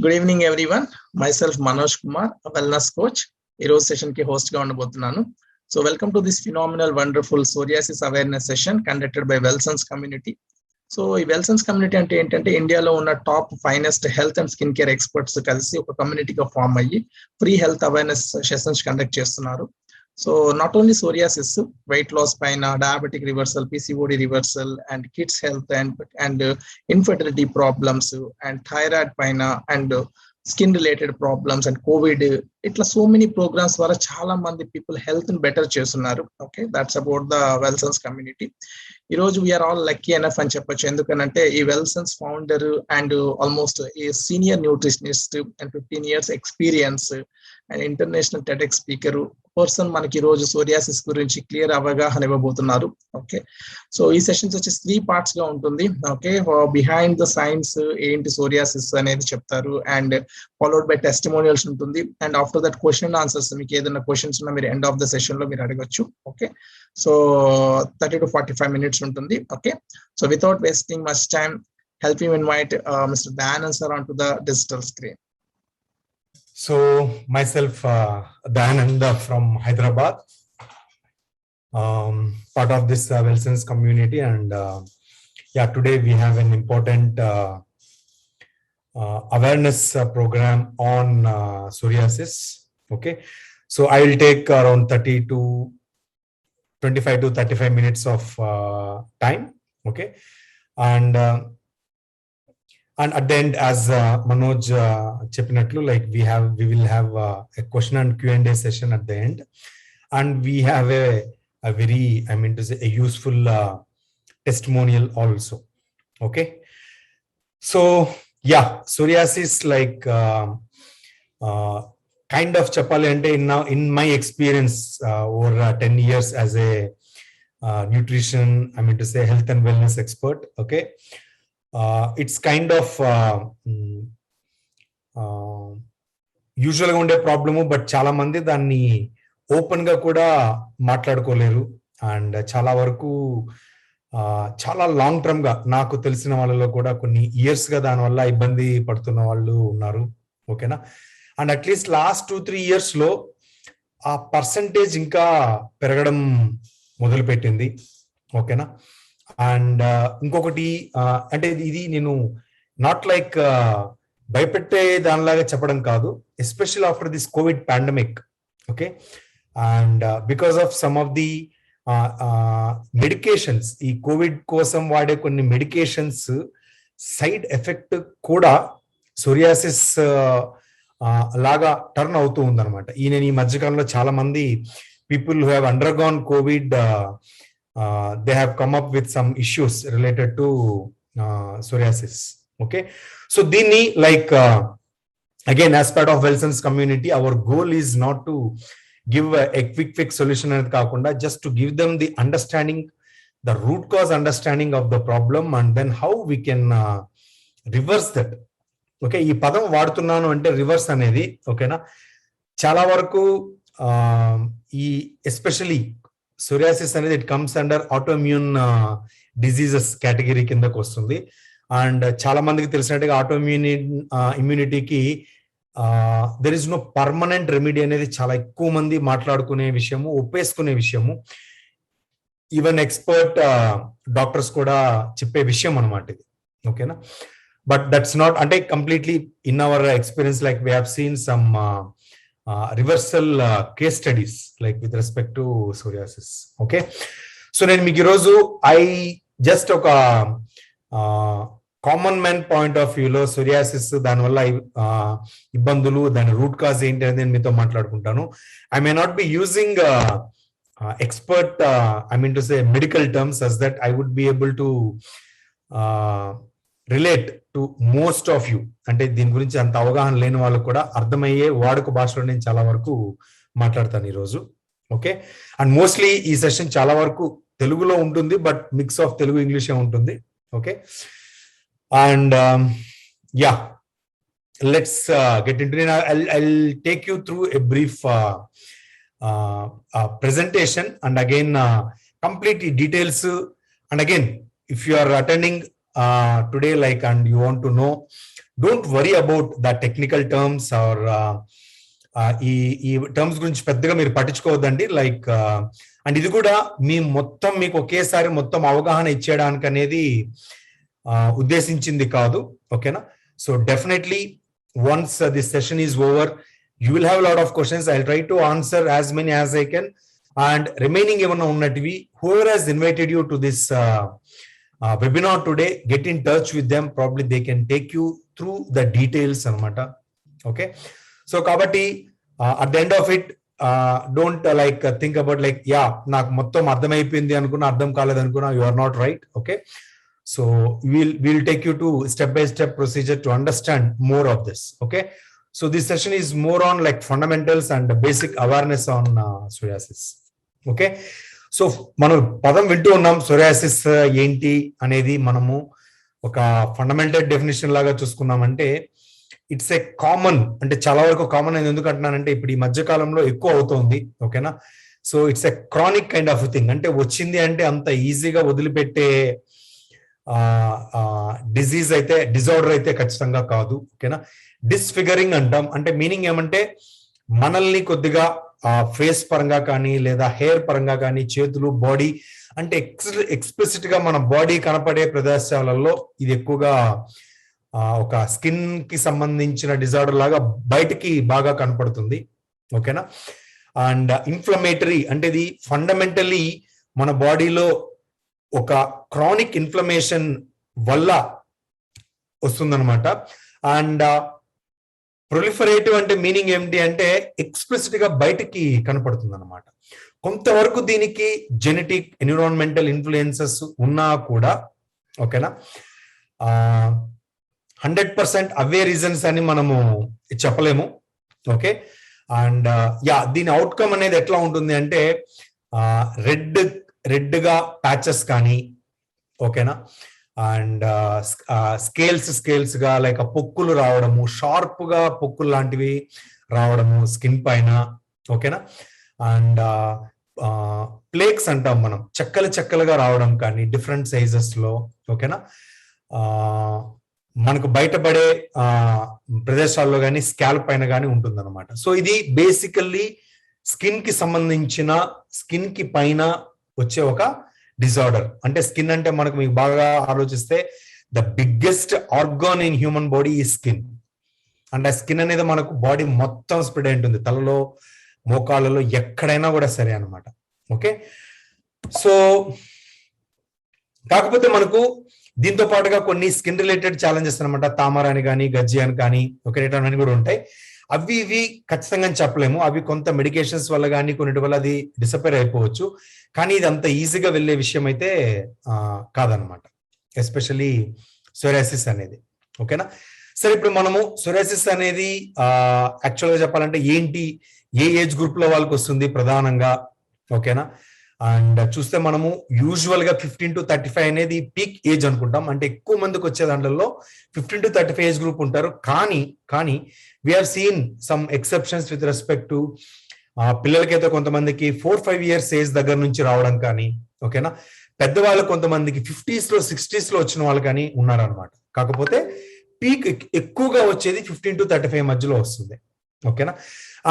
Good evening everyone. Myself Manoj Kumar, wellness coach. ఈ రోజు session కి హోస్ట్ గా ఉండబోతున్నాను. So welcome to this phenomenal wonderful psoriasis awareness session conducted by Wellsons community. So ఈ Wellsons community అంటే ఏంటంటే ఇండియాలో ఉన్న top finest health and skin care experts కలిసి ఒక కమ్యూనిటీగా ఫామ్ అయ్యి free health awareness sessions conduct చేస్తున్నారు. So not only psoriasis, weight loss పైన, diabetic reversal, PCOD reversal, and kids health and infertility problems, and thyroid పైన, and skin related problems, and covid, ఇట్లా so many programs ద్వారా చాలా మంది people health ని better చేస్తున్నారు. Okay, that's about the Wellsons community. ఈ రోజు వీఆర్ ఆల్ లక్కీ ఎనఫ్ అని చెప్పొచ్చు. ఎందుకనంటే ఈ Wellsons founder and almost a senior nutritionist and 15 years experience and international TEDx speaker person మనకి ఈ రోజు సోరియాసిస్ గురించి క్లియర్ అవగాహన ఇవ్వబోతున్నారు. ఓకే, సో ఈ సెషన్స్ వచ్చేసి 3 parts గా ఉంటుంది. ఓకే, బిహైండ్ ద సైన్స్ ఏంటి సోరియాసిస్ అనేది చెప్తారు, అండ్ ఫాలోడ్ బై టెస్టిమోనియల్స్ ఉంటుంది, and after that question and answers. మీకు ఏదైనా క్వశ్చన్స్ ఉన్నా మీరు ఎండ్ ఆఫ్ ద సెషన్ లో మీరు అడగచ్చు. ఓకే, సో 30 to 45 minutes ఉంటుంది. Okay, so without wasting much time, help me invite Mr. Dayanand sir onto the digital screen. So myself, Dayanand from Hyderabad, part of this Wilson's community, and yeah, today we have an important awareness program on psoriasis. Okay, so I will take around 25 to 35 minutes of time. Okay, and at the end, as Manoj cheppinatlu, like we will have a question and Q&A session at the end, and we have a very, I mean to say, a useful testimonial also. Okay, so yeah, psoriasis, like kind of cheppali ante in my experience over 10 years as a nutrition, I mean to say, health and wellness expert. Okay, it's kind of యూజువల్గా ఉండే problem, but చాలా మంది దాన్ని open గా కూడా మాట్లాడుకోలేరు. And చాలా వరకు చాలా లాంగ్ టర్మ్ గా నాకు తెలిసిన వాళ్ళలో కూడా కొన్ని ఇయర్స్ గా దానివల్ల ఇబ్బంది పడుతున్న వాళ్ళు ఉన్నారు. ఓకేనా, అండ్ అట్లీస్ట్ లాస్ట్ 2-3 years లో ఆ పర్సంటేజ్ ఇంకా పెరగడం మొదలుపెట్టింది. ఓకేనా, అండ్ ఇంకొకటి అంటే ఇది నేను నాట్ లైక్ భయపెట్టే దానిలాగా చెప్పడం కాదు, especial after this Covid pandemic. Okay, and because of some of the medications, ఈ కోవిడ్ కోసం వాడే కొన్ని మెడికేషన్స్ సైడ్ ఎఫెక్ట్ కూడా సోరియాసిస్ లాగా టర్న్ అవుతూ ఉందన్నమాట. నేను ఈ మధ్యకాలంలో చాలా మంది people who have undergone Covid, they have come up with some issues related to psoriasis. Okay, so dini, like again, as part of Wilson's community, our goal is not to give a quick fix solution anedi kaakunda, just to give them the understanding, the root cause understanding of the problem, and then how we can reverse that. Okay, ఈ పదం వాడుతున్నాను అంటే reverse అనేది. ఓకేనా, చాలా వరకు ఈ especially psoriasis అనేది it comes under autoimmune diseases category కిందకు వస్తుంది. అండ్ చాలా మందికి తెలిసినట్టుగా ఇమ్యూనిటీకి there is no permanent remedy అనేది చాలా ఎక్కువ మంది మాట్లాడుకునే విషయము, ఒప్పేసుకునే విషయము, ఈవెన్ ఎక్స్పర్ట్ డాక్టర్స్ కూడా చెప్పే విషయం అనమాట ఇది. ఓకేనా, బట్ దట్స్ నాట్, అంటే completely in our experience, like we have seen some reversal case studies like with respect to psoriasis. Okay, so నేను మీకు ఈరోజు జస్ట్ ఒక కామన్ మ్యాన్ పాయింట్ ఆఫ్ వ్యూలో సోరియాసిస్, దానివల్ల ఇబ్బందులు, దాని రూట్ కాజ్ ఏంటి అనేది నేను మీతో మాట్లాడుకుంటాను. I may not be using expert, I mean to say, medical terms, as that I would be able to relate to most of you. అంటే దీని గురించి అంత అవగాహన లేని వాళ్ళకు కూడా అర్థమయ్యే వాడుక భాషలో నేను చాలా వరకు మాట్లాడతాను ఈరోజు. ఓకే, అండ్ మోస్ట్లీ ఈ సెషన్ చాలా వరకు తెలుగులో ఉంటుంది, but mix of Telugu English ఉంటుంది. Okay, and yeah, let's get into it. I'll take you through a brief presentation, and again complete details. And again, if you are attending today, like, and you want to know don't worry about the technical terms or ఈ terms గురించి పెద్దగా మీరు పట్టించుకోవద్దండి. Like and ఇది కూడా మీకు ఒకేసారి మొత్తం అవగాహన ఇచ్చేయడానికి అనేది ఉద్దేశించింది కాదు. ఓకేనా? So definitely once this session is over, you will have a lot of questions. I'll try to answer as many as I can, and remaining ఏమన్నా ఉన్నటివి, whoever has invited you to this webinar today, get in touch with them. Probably they can take you through the details anamata. Okay, so kabatti at the end of it, don't think about నాకు మొత్తం అర్థమైపోయింది అనుకున్నా, అర్థం కాలేదు అనుకున్నా, you are not right. Okay, so we'll take you to step by step procedure to understand more of this. Okay, so this session is more on like fundamentals and basic awareness on psoriasis. Okay, so మనం పదం వింటూ ఉన్నాం, psoriasis ఏంటి అనేది మనము ఒక fundamental definition లాగా చూసుకున్నామంటే it's a common, అంటే చాలా వరకు కామన్ అని ఎందుకు అంటున్నానంటే ఇప్పుడు ఈ మధ్య కాలంలో ఎక్కువ అవుతోంది. ఓకేనా? So it's a chronic kind of thing, అంటే వచ్చింది అంటే అంత ఈజీగా వదిలిపెట్టే డిజీజ్ అయితే, డిజార్డర్ అయితే ఖచ్చితంగా కాదు. ఓకేనా? డిస్ఫిగరింగ్ అంటాం, అంటే మీనింగ్ ఏమంటే మనల్ని కొద్దిగా ఫేస్ పరంగా కానీ లేదా హెయిర్ పరంగా కానీ, చేతులు, బాడీ అంటే ఎక్స్ప్లిసిట్ గా మన బాడీ కనపడే ప్రదేశాలలో ఇది ఎక్కువగా ఒక స్కిన్ కి సంబంధించిన డిజార్డర్ లాగా బయటికి బాగా కనపడుతుంది. ఓకేనా? అండ్ ఇన్ఫ్లమేటరీ అంటే ఇది ఫండమెంటలీ మన బాడీలో ఒక క్రానిక్ ఇన్ఫ్లమేషన్ వల్ల వస్తుందన్నమాట. అండ్ ప్రొలిఫరేటివ్ అంటే మీనింగ్ ఏమిటి అంటే ఎక్స్ప్లిసిట్ గా బయటికి కనపడుతుంది అనమాట. కొంతవరకు దీనికి జెనెటిక్, ఎన్విరాన్మెంటల్ ఇన్ఫ్లుయెన్సెస్ ఉన్నా కూడా, ఓకేనా, 100% అవే రీజన్స్ అని మనము చెప్పలేము. ఓకే, అండ్ దీని అవుట్కమ్ అనేది ఎట్లా ఉంటుంది అంటే రెడ్ గా ప్యాచెస్ కానీ, ఓకేనా, అండ్ స్కేల్స్ గా లైక్ పొక్కులు రావడము, షార్ప్ గా పొక్కులు లాంటివి రావడము స్కిన్ పైన. ఓకేనా? అండ్ ప్లేక్స్ అంటాం మనం, చెక్కలుగా రావడం కానీ డిఫరెంట్ సైజెస్ లో. ఓకేనా? మనకు బయటపడే ప్రదేశాల్లో కానీ స్కాల్ప్ పైన కానీ ఉంటుంది అనమాట. సో ఇది బేసికల్లీ స్కిన్ కి సంబంధించిన, స్కిన్ కి పైన వచ్చే ఒక డిజార్డర్. అంటే స్కిన్ అంటే మనకు మీకు బాగా ఆలోచిస్తే the biggest organ in human body ఈ స్కిన్. అంటే ఆ స్కిన్ అనేది మనకు బాడీ మొత్తం స్ప్రెడ్ అయి ఉంటుంది, తలలో, మోకాళ్ళలో, ఎక్కడైనా కూడా సరే అనమాట. ఓకే, సో కాకపోతే మనకు దీంతో పాటుగా కొన్ని స్కిన్ రిలేటెడ్ ఛాలెంజెస్ అనమాట, తామర అని కానీ, గజ్జి అని కానీ, ఒకటి కూడా ఉంటాయి. అవి ఇవి ఖచ్చితంగా చెప్పలేము. అవి కొంత మెడికేషన్స్ వల్ల కానీ కొన్నిటి వల్ల అది డిసపేర్ అయిపోవచ్చు. కానీ ఇది అంత ఈజీగా వెళ్ళే విషయం అయితే కాదనమాట, ఎస్పెషల్లీ సోరియాసిస్ అనేది. ఓకేనా? సరే, ఇప్పుడు మనము సోరియాసిస్ అనేది యాక్చువల్గా చెప్పాలంటే ఏంటి, ఏ ఏజ్ గ్రూప్ లో వాళ్ళకి వస్తుంది ప్రధానంగా. ఓకేనా? అండ్ చూస్తే మనము యూజువల్ గా 15 to 35 అనేది పీక్ ఏజ్ అనుకుంటాం. అంటే ఎక్కువ మందికి వచ్చే దాంట్లో 15 to 35 ఏజ్ గ్రూప్ ఉంటారు. కానీ we have seen some exceptions with respect to పిల్లలకైతే కొంతమందికి 4-5 years ఏజ్ దగ్గర నుంచి రావడం కానీ, ఓకేనా, పెద్దవాళ్ళు కొంతమందికి 50s లో 60s లో వచ్చిన వాళ్ళు కానీ ఉన్నారనమాట. కాకపోతే పీక్ ఎక్కువగా వచ్చేది 15 to 35 మధ్యలో వస్తుంది. ఓకేనా?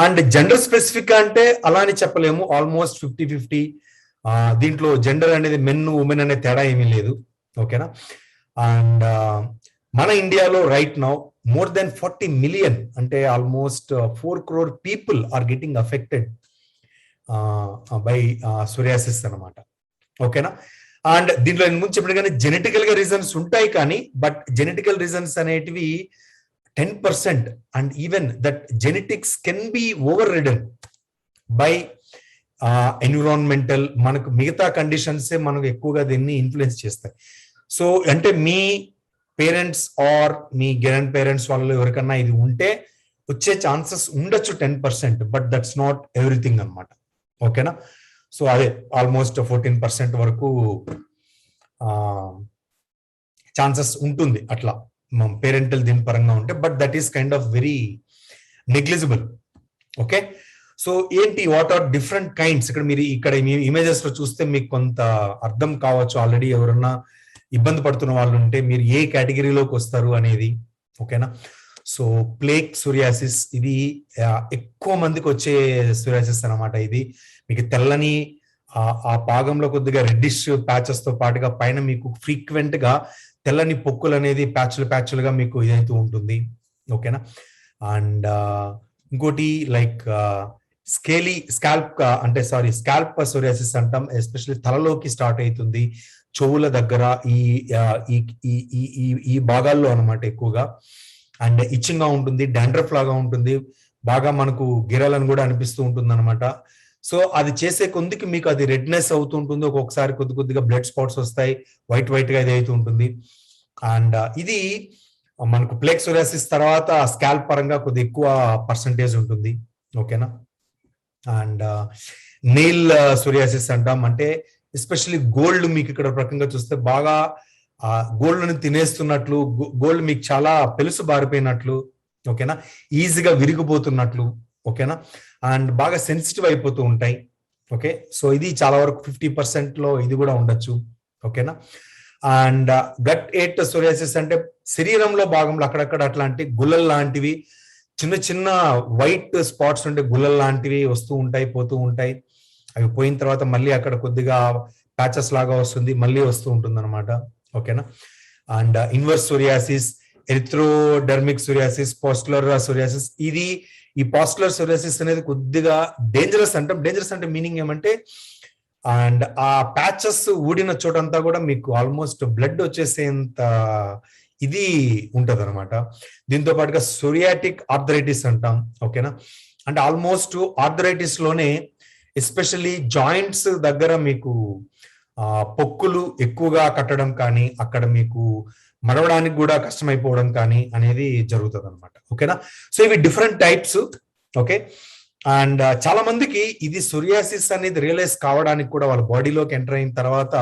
అండ్ జెండర్ స్పెసిఫిక్ అంటే అలా అని చెప్పలేము, ఆల్మోస్ట్ 50-50. దీంట్లో జెండర్ అనేది మెన్, ఉమెన్ అనే తేడా ఏమీ లేదు. ఓకేనా? అండ్ మన ఇండియాలో right now more than 40 million, అంటే almost 4 crore people are getting affected by psoriasis అనమాట. ఓకేనా? అండ్ దీంట్లో ముందు చెప్పినగానే జెనెటికల్ గా రీజన్స్ ఉంటాయి, కానీ బట్ జెనెటికల్ రీజన్స్ అనేటివి 10%, and even that genetics can be over ridden by environmental. మనకు మిగతా కండిషన్సే మనకు ఎక్కువగా దీన్ని ఇన్ఫ్లుయెన్స్ చేస్తాయి. సో అంటే మీ పేరెంట్స్ ఆర్ మీ గ్రాండ్ పేరెంట్స్ వాళ్ళలో ఎవరికన్నా ఇది ఉంటే వచ్చే ఛాన్సెస్ ఉండొచ్చు 10%, బట్ దట్స్ నాట్ ఎవ్రీథింగ్ అనమాట. ఓకేనా? సో అదే ఆల్మోస్ట్ 14% వరకు ఛాన్సెస్ ఉంటుంది అట్లా పేరెంటల్ దీని పరంగా ఉంటే, but that is kind of very negligible. Okay, so ఏంటి, వాట్ ఆర్ డిఫరెంట్ కైండ్స్? ఇక్కడ మీ ఇమేజెస్ లో చూస్తే మీకు కొంత అర్థం కావచ్చు. ఆల్రెడీ ఎవరన్నా ఇబ్బంది పడుతున్న వాళ్ళు ఉంటే మీరు ఏ కేటగిరీలోకి వస్తారు అనేది. ఓకేనా. సో ప్లేక్ సోరియాసిస్ ఇది ఎక్కువ మందికి వచ్చే సోరియాసిస్ అనమాట. ఇది మీకు తెల్లని ఆ భాగంలో కొద్దిగా రెడ్డిష్ ప్యాచెస్ తో పాటుగా పైన మీకు ఫ్రీక్వెంట్ గా తెల్లని పొక్కులు అనేది ప్యాచ్లుగా మీకు ఇదైతూ ఉంటుంది. ఓకేనా. అండ్ ఇంకోటి లైక్ స్కాల్ప్ సోరియాసిస్ అంటాం. ఎస్పెషల్లీ తలలోకి స్టార్ట్ అవుతుంది, చెవుల దగ్గర ఈ భాగాల్లో అనమాట ఎక్కువగా. అండ్ ఇచ్చింగ్ గా ఉంటుంది, డాండ్రఫ్ లాగా ఉంటుంది, బాగా మనకు గిరాలని కూడా అనిపిస్తూ ఉంటుంది అనమాట. సో అది చేసే కొద్దికి మీకు అది రెడ్నెస్ అవుతుంటుంది, ఒక్కొక్కసారి కొద్దిగా బ్లడ్ స్పాట్స్ వస్తాయి, వైట్ గా ఇది అవుతూ ఉంటుంది. అండ్ ఇది మనకు ప్లేక్ సోరియాసిస్ తర్వాత స్కాల్ప్ పరంగా కొద్ది ఎక్కువ పర్సంటేజ్ ఉంటుంది. ఓకేనా. అండ్ నెయిల్ సోరియాసిస్ అంటాం. అంటే ఎస్పెషల్లీ గోల్డ్ మీకు ఇక్కడ ప్రకంగా చూస్తే బాగా గోల్డ్ ని తినేస్తున్నట్లు, గోల్డ్ మీకు చాలా పెలుసు బారిపోయినట్లు, ఓకేనా, ఈజీగా విరిగిపోతున్నట్లు, ఓకేనా, అండ్ బాగా సెన్సిటివ్ అయిపోతూ ఉంటాయి. ఓకే. సో ఇది చాలా వరకు 50% లో ఇది కూడా ఉండొచ్చు. ఓకేనా. అండ్ గట్ ఎయిట్ సోరియాసిస్ అంటే శరీరంలో భాగంలో అక్కడక్కడ అట్లాంటి గుల్లలు లాంటివి చిన్న వైట్ స్పాట్స్ ఉంటే గుల్లలు లాంటివి వస్తూ ఉంటాయి, పోతూ ఉంటాయి. అవి పోయిన తర్వాత మళ్ళీ అక్కడ కొద్దిగా ప్యాచెస్ లాగా వస్తుంది, మళ్ళీ వస్తూ ఉంటుంది అనమాట. ఓకేనా. And inverse psoriasis, erythrodermic psoriasis, pustular psoriasis. ఈ పాస్టులర్ సోరియాసిస్ అనేది కొద్దిగా డేంజరస్ అంటాం. డేంజరస్ అంటే మీనింగ్ ఏమంటే, అండ్ ఆ ప్యాచెస్ ఊడిన చోటంతా కూడా మీకు ఆల్మోస్ట్ బ్లడ్ వచ్చేసేంత ఇది ఉంటది అనమాట. దీంతో పాటుగా సోరియాటిక్ ఆర్థరైటిస్ అంటాం. ఓకేనా. అంటే ఆల్మోస్ట్ ఆర్థరైటిస్ లోనే ఎస్పెషల్లీ జాయింట్స్ దగ్గర మీకు పొక్కులు ఎక్కువగా కట్టడం కానీ, అక్కడ మీకు మడవడానికి కూడా కష్టమైపోవడం కానీ అనేది జరుగుతుంది అనమాట. ఓకేనా. సో ఇవి డిఫరెంట్ టైప్స్. ఓకే. అండ్ చాలా మందికి ఇది సోరియాసిస్ అనేది రియలైజ్ కావడానికి కూడా వాళ్ళ బాడీలోకి ఎంటర్ అయిన తర్వాత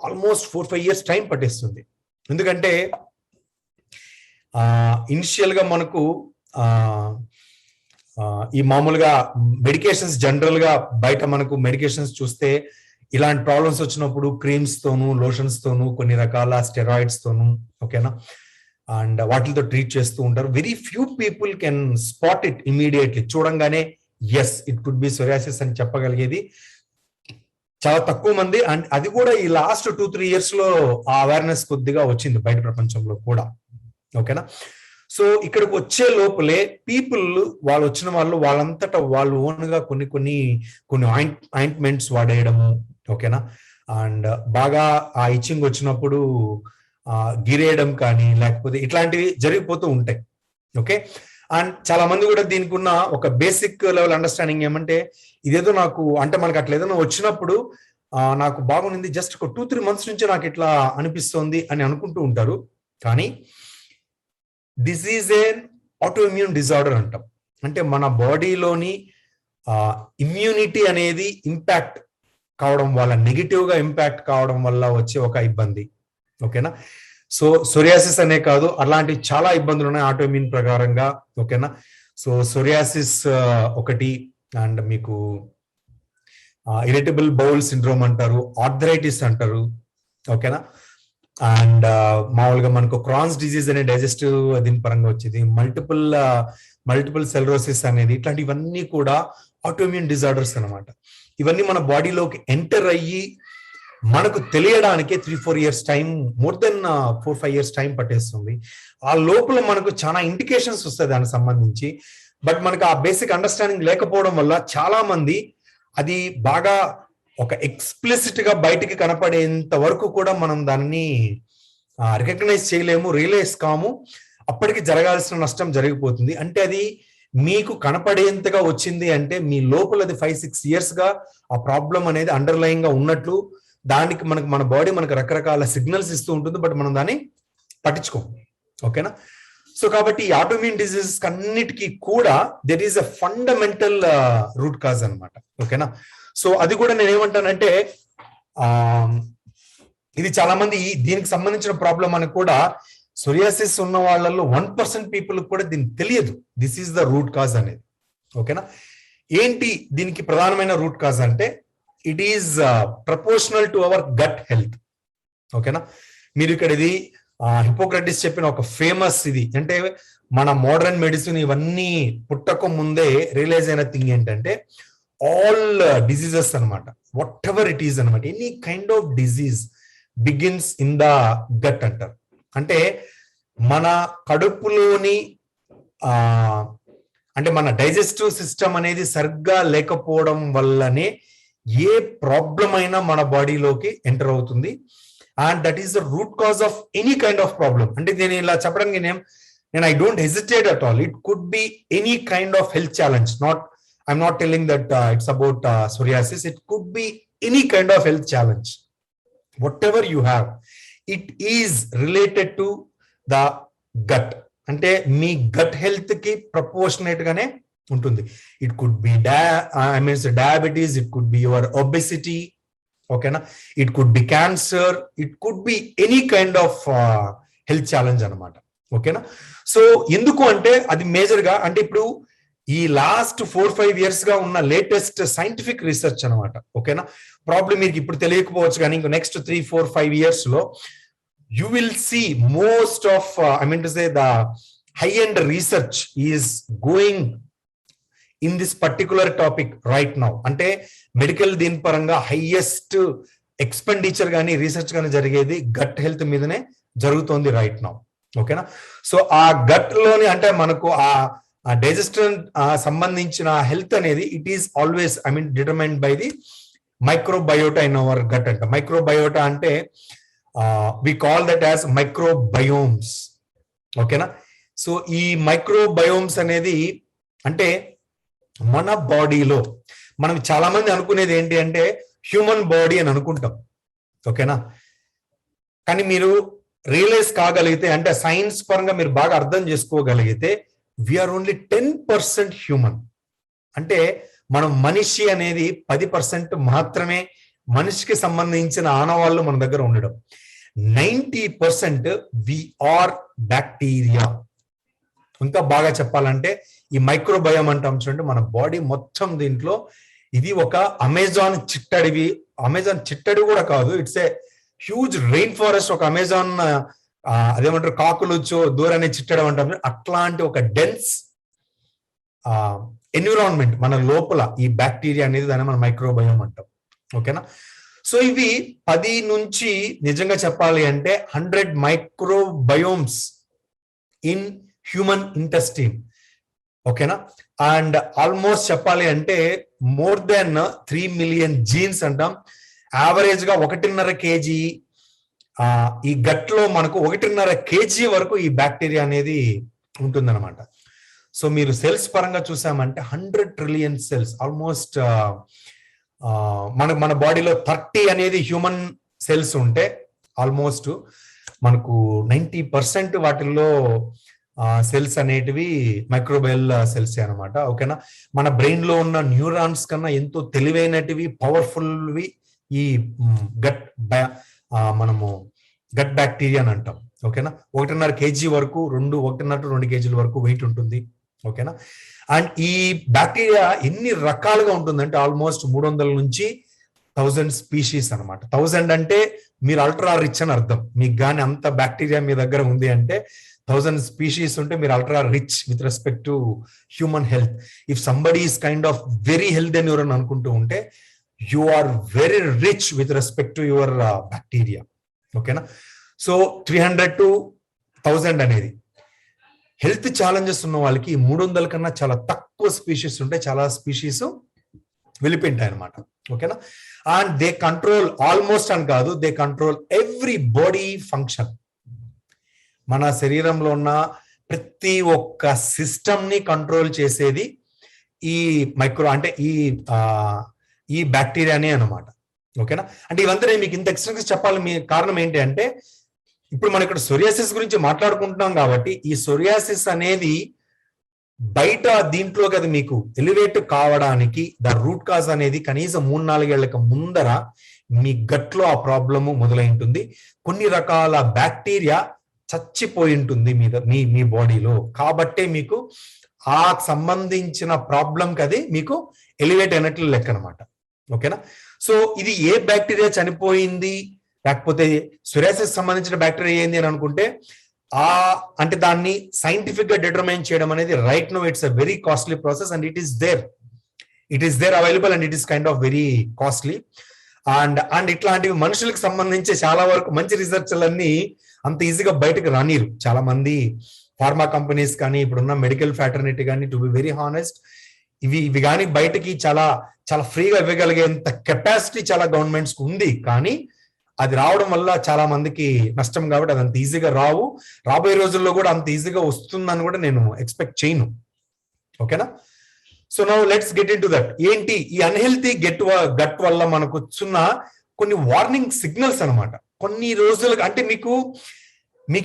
ఆల్మోస్ట్ 4-5 years టైం పట్టేస్తుంది. ఎందుకంటే ఇనిషియల్ గా మనకు ఈ మామూలుగా మెడికేషన్స్ జనరల్ గా బయట మనకు మెడికేషన్స్ చూస్తే ఇలాంటి ప్రాబ్లమ్స్ వచ్చినప్పుడు క్రీమ్స్ తోను, లోషన్స్ తోను, కొన్ని రకాల స్టెరాయిడ్స్ తోను, ఓకేనా, అండ్ వాటితో ట్రీట్ చేస్తూ ఉంటారు. Very few people can spot it immediately. చూడంగానే yes it could be psoriasis అని చెప్పగలిగేది చాలా తక్కువ మంది. అండ్ అది కూడా ఈ లాస్ట్ 2-3 years లో ఆ అవేర్నెస్ కొద్దిగా వచ్చింది బయట ప్రపంచంలో కూడా. ఓకేనా. సో ఇక్కడికి వచ్చే లోపలే పీపుల్ వాళ్ళు వచ్చిన వాళ్ళంతటా వాళ్ళు ఓన్ గా కొన్ని ఆయింట్మెంట్స్ వాడేయడము, ఓకేనా, అండ్ బాగా ఆ ఇచ్చింగ్ వచ్చినప్పుడు గిరేయడం కానీ లేకపోతే ఇట్లాంటివి జరిగిపోతూ ఉంటాయి. ఓకే. అండ్ చాలా మంది కూడా దీనికి ఉన్న ఒక బేసిక్ లెవెల్ అండర్స్టాండింగ్ ఏమంటే, ఇదేదో నాకు అంటే మనకు అట్లా ఏదైనా వచ్చినప్పుడు నాకు బాగుంది, జస్ట్ ఒక 2-3 months నుంచి నాకు ఇట్లా అనిపిస్తోంది అని అనుకుంటూ ఉంటారు. కానీ this is a autoimmune disorder అంటాం. అంటే మన బాడీలోని ఇమ్యూనిటీ అనేది ఇంపాక్ట్ కావడం వల్ల, నెగిటివ్ గా ఇంపాక్ట్ కావడం వల్ల వచ్చే ఒక ఇబ్బంది. ఓకేనా. సో సోరియాసిస్ అనే కాదు, అలాంటి చాలా ఇబ్బందులు ఉన్నాయి ఆటోఇమ్యూన్ ప్రకారంగా. ఓకేనా. సో సోరియాసిస్ ఒకటి, అండ్ మీకు ఇరిటబుల్ బౌల్ సిండ్రోమ్ అంటారు, ఆర్థరైటిస్ అంటారు. ఓకేనా. అండ్ మామూలుగా మనకు క్రాన్స్ డిజీజ్ అనే డైజెస్టివ్ దీని పరంగా వచ్చేది, మల్టిపుల్ సెలరోసిస్ అనేది, ఇట్లాంటివన్నీ కూడా ఆటోఇమ్యూన్ డిజార్డర్స్ అనమాట. ఇవన్నీ మన బాడీలోకి ఎంటర్ అయ్యి మనకు తెలియడానికి 3-4 years time, more than 4-5 years time పట్టేస్తుంది. ఆ లోపల మనకు చాలా ఇండికేషన్స్ వస్తాయి దానికి సంబంధించి. బట్ మనకు ఆ బేసిక్ అండర్స్టాండింగ్ లేకపోవడం వల్ల చాలా మంది అది బాగా ఒక ఎక్స్ప్లిసిట్ గా బయటికి కనపడేంత వరకు కూడా మనం దాన్ని రికగ్నైజ్ చేయలేము, రియలైజ్ కాము. అప్పటికి జరగాల్సిన నష్టం జరిగిపోతుంది. అంటే అది మీకు కనపడేంతగా వచ్చింది అంటే మీ లోపల అది 5-6 years గా ఆ ప్రాబ్లం అనేది అండర్లైన్ గా ఉన్నట్లు, దానికి మన బాడీ మనకు రకరకాల సిగ్నల్స్ ఇస్తూ ఉంటుంది, బట్ మనం దాన్ని పట్టించుకోం. ఓకేనా. సో కాబట్టి ఈ ఆటోఇమ్యూన్ డిజీజెస్ అన్నిటికీ కూడా there is a fundamental root cause అనమాట. ఓకేనా. సో అది కూడా నేను ఏమంటానంటే, ఇది చాలా మంది దీనికి సంబంధించిన ప్రాబ్లం అని కూడా, సోరియాసిస్ ఉన్న వాళ్ళలో 1% పీపుల్ కూడా దీనికి తెలియదు this is the root cause అనేది. ఓకేనా. ఏంటి దీనికి ప్రధానమైన రూట్ కాజ్ అంటే, it is proportional to our gut health. ఓకేనా. మీరు ఇక్కడ ఇది హిపోక్రటిస్ చెప్పిన ఒక ఫేమస్ ఇది అంటే మన మోడర్న్ మెడిసిన్ ఇవన్నీ పుట్టక ముందే రియలైజ్ అయిన థింగ్ ఏంటంటే ఆల్ డిసీజెస్ అనమాట, వాట్ ఎవర్ ఇట్ ఈస్ అనమాట, any kind of disease begins in the gut అంటారు. అంటే మన కడుపులోని అంటే మన డైజెస్టివ్ సిస్టమ్ అనేది సరిగ్గా లేకపోవడం వల్లనే ఏ ప్రాబ్లం అయినా మన బాడీలోకి ఎంటర్ అవుతుంది. And that is the root cause of any kind of problem. అంటే నేను ఇలా చెప్పడానికి నేను I don't hesitate at all. It could be any kind of health challenge. I'm not telling that it's about psoriasis. It could be any kind of health challenge. Whatever you have, it is related to the gut. అంటే మీ gut health కి proportionate గానే ఉంటుంది. It could be diabetes, it could be your obesity, ఓకేనా, it could be cancer, it could be any kind of health challenge అనమాట, ఓకేనా. So ఎందుకు అంటే అది మేజర్ గా అంటే ఇప్పుడు ఈ లాస్ట్ 4-5 years గా ఉన్న లేటెస్ట్ సైంటిఫిక్ రీసెర్చ్ అనమాట, ఓకేనా. ప్రాబ్లం మీకు ఇప్పుడు తెలియకపోవచ్చు కానీ ఇంకో నెక్స్ట్ 3-4-5 years లో you will see most of the high end research is going in this particular topic right now. అంటే మెడికల్ దీని పరంగా హైయెస్ట్ ఎక్స్పెండిచర్ కానీ రీసెర్చ్ కానీ జరిగేది గట్ హెల్త్ మీదనే జరుగుతోంది రైట్ నౌ, ఓకేనా. సో ఆ గట్ లోని అంటే మనకు ఆ డైజెస్షన్ సంబంధించిన హెల్త్ అనేది it is always determined by the microbiota in our gut అంట. మైక్రోబయోటా అంటే we call that as microbiomes, ఓకేనా. సో ఈ మైక్రోబయోమ్స్ అనేది అంటే మన బాడీలో మనం చాలా మంది అనుకునేది ఏంటి అంటే హ్యూమన్ బాడీ అని అనుకుంటాం, ఓకేనా. కానీ మీరు రియలైజ్ కాగలిగితే అంటే సైన్స్ పరంగా మీరు బాగా అర్థం చేసుకోగలిగితే వీఆర్ ఓన్లీ 10% హ్యూమన్. అంటే మనం మనిషి అనేది 10% మాత్రమే మనిషికి సంబంధించిన ఆనవాళ్ళు మన దగ్గర ఉండడం. 90% వి ఆర్ బ్యాక్టీరియా. ఇంకా బాగా చెప్పాలంటే ఈ మైక్రోబయోమ్ అంటాం చూడండి, మన బాడీ మొత్తం దీంట్లో ఇది ఒక అమెజాన్ చిట్టడి కూడా కాదు, it's a huge rain forest. ఒక అమెజాన్ అదేమంటారు కాకులు దూరాన్ని చిట్టడం అంటాం, అట్లాంటి ఒక డెన్స్ ఎన్విరాన్మెంట్ మన లోపల ఈ బ్యాక్టీరియా అనేది దాన్ని మనం మైక్రోబయోమ్ అంటాం, ఓకేనా. సో ఇవి 10 నుంచి నిజంగా చెప్పాలి అంటే 100 మైక్రోబయోమ్స్ ఇన్ హ్యూమన్ ఇంటెస్టైన్, ఓకేనా. అండ్ ఆల్మోస్ట్ చెప్పాలి అంటే మోర్ దెన్ 3 million జీన్స్ అంటాం. యావరేజ్ గా 1.5 kg ఈ గట్ లో మనకు 1.5 kg వరకు ఈ బ్యాక్టీరియా అనేది ఉంటుందన్నమాట. సో మీరు సెల్స్ పరంగా చూసామంటే 100 trillion సెల్స్ ఆల్మోస్ట్ మన బాడీలో 30 అనేది హ్యూమన్ సెల్స్ ఉంటే ఆల్మోస్ట్ మనకు 90% వాటిల్లో సెల్స్ అనేటివి మైక్రోబయల్ సెల్స్ అనమాట, ఓకేనా. మన బ్రెయిన్ లో ఉన్న న్యూరాన్స్ కన్నా ఎంతో తెలివైనటివి పవర్ఫుల్వి ఈ మనము గట్ బ్యాక్టీరియా అని అంటాం, ఓకేనా. 1.5 kg వరకు 1.5-2 kg వరకు వెయిట్ ఉంటుంది, ఓకేనా. అండ్ ఈ బ్యాక్టీరియా ఎన్ని రకాలుగా ఉంటుందంటే ఆల్మోస్ట్ 300 నుంచి 1000 స్పీషీస్ అనమాట. 1000 అంటే మీరు అల్ట్రా రిచ్ అని అర్థం. మీకు కానీ అంత బ్యాక్టీరియా మీ దగ్గర ఉంది అంటే 1000 స్పీషీస్ ఉంటే మీరు ultra rich with respect to human health. If somebody is kind of very health అని ఎవరని అనుకుంటూ ఉంటే you are very rich with respect to your bacteria, ఓకేనా. సో 300 to 1000 అనేది హెల్త్ ఛాలెంజెస్ ఉన్న వాళ్ళకి 300 కన్నా చాలా తక్కువ స్పీషీస్ ఉంటాయి, చాలా స్పీషీస్ వెళ్ళిపోయింటాయి అనమాట, ఓకేనా. అండ్ దే కంట్రోల్ ఆల్మోస్ట్ అని కాదు, they control every body function. మన శరీరంలో ఉన్న ప్రతి ఒక్క సిస్టమ్ ని కంట్రోల్ చేసేది ఈ అంటే ఈ బ్యాక్టీరియానే అనమాట, ఓకేనా. అంటే ఇవంతా నేను మీకు ఇంత ఎక్స్ట్రా చెప్పాలి మీ కారణం ఏంటి అంటే ఇప్పుడు మనం ఇక్కడ సోరియాసిస్ గురించి మాట్లాడుకుంటున్నాం కాబట్టి ఈ సోరియాసిస్ అనేది బయట దీంట్లో కదా మీకు ఎలివేట్ కావడానికి ద రూట్ కాజ్ అనేది కనీసం 3-4 ఏళ్లకు ముందర మీ గట్లో ఆ ప్రాబ్లము మొదలై ఉంటుంది. కొన్ని రకాల బ్యాక్టీరియా చచ్చిపోయి ఉంటుంది మీ బాడీలో, కాబట్టే మీకు ఆ సంబంధించిన ప్రాబ్లం కది మీకు ఎలివేట్ అయినట్లు లెక్క అనమాట, ఓకేనా. సో ఇది ఏ బ్యాక్టీరియా చనిపోయింది లేకపోతే సోరియాసిస్ సంబంధించిన బ్యాక్టీరియా ఏంది అని అనుకుంటే అంటే దాన్ని సైంటిఫిక్ గా డిటర్మైన్ చేయడం అనేది right now it's a very costly process and it is there available and it is kind of very costly and ఇట్లాంటివి మనుషులకు సంబంధించి చాలా వరకు మంచి రీసెర్చ్లన్నీ అంత ఈజీగా బయటకు రానిరు. చాలా మంది ఫార్మా కంపెనీస్ కానీ ఇప్పుడున్న మెడికల్ ఫ్రాటర్నిటీ కానీ టు బి వెరీ హానెస్ట్ ఇవి కానీ బయటకి చాలా చాలా ఫ్రీగా ఇవ్వగలిగేంత కెపాసిటీ చాలా గవర్నమెంట్స్ కు ఉంది. కానీ అది రావడం వల్ల చాలా మందికి నష్టం కాబట్టి అది అంత ఈజీగా రాబోయే రోజుల్లో కూడా అంత ఈజీగా వస్తుందని కూడా నేను ఎక్స్పెక్ట్ చేయను. ఓకేనా? So now let's get in to that. ఏంటి ఈ అన్హెల్తీ గట్ వల్ల మనకు వచ్చిన కొన్ని వార్నింగ్ సిగ్నల్స్ అనమాట. కొన్ని రోజులకు అంటే మీకు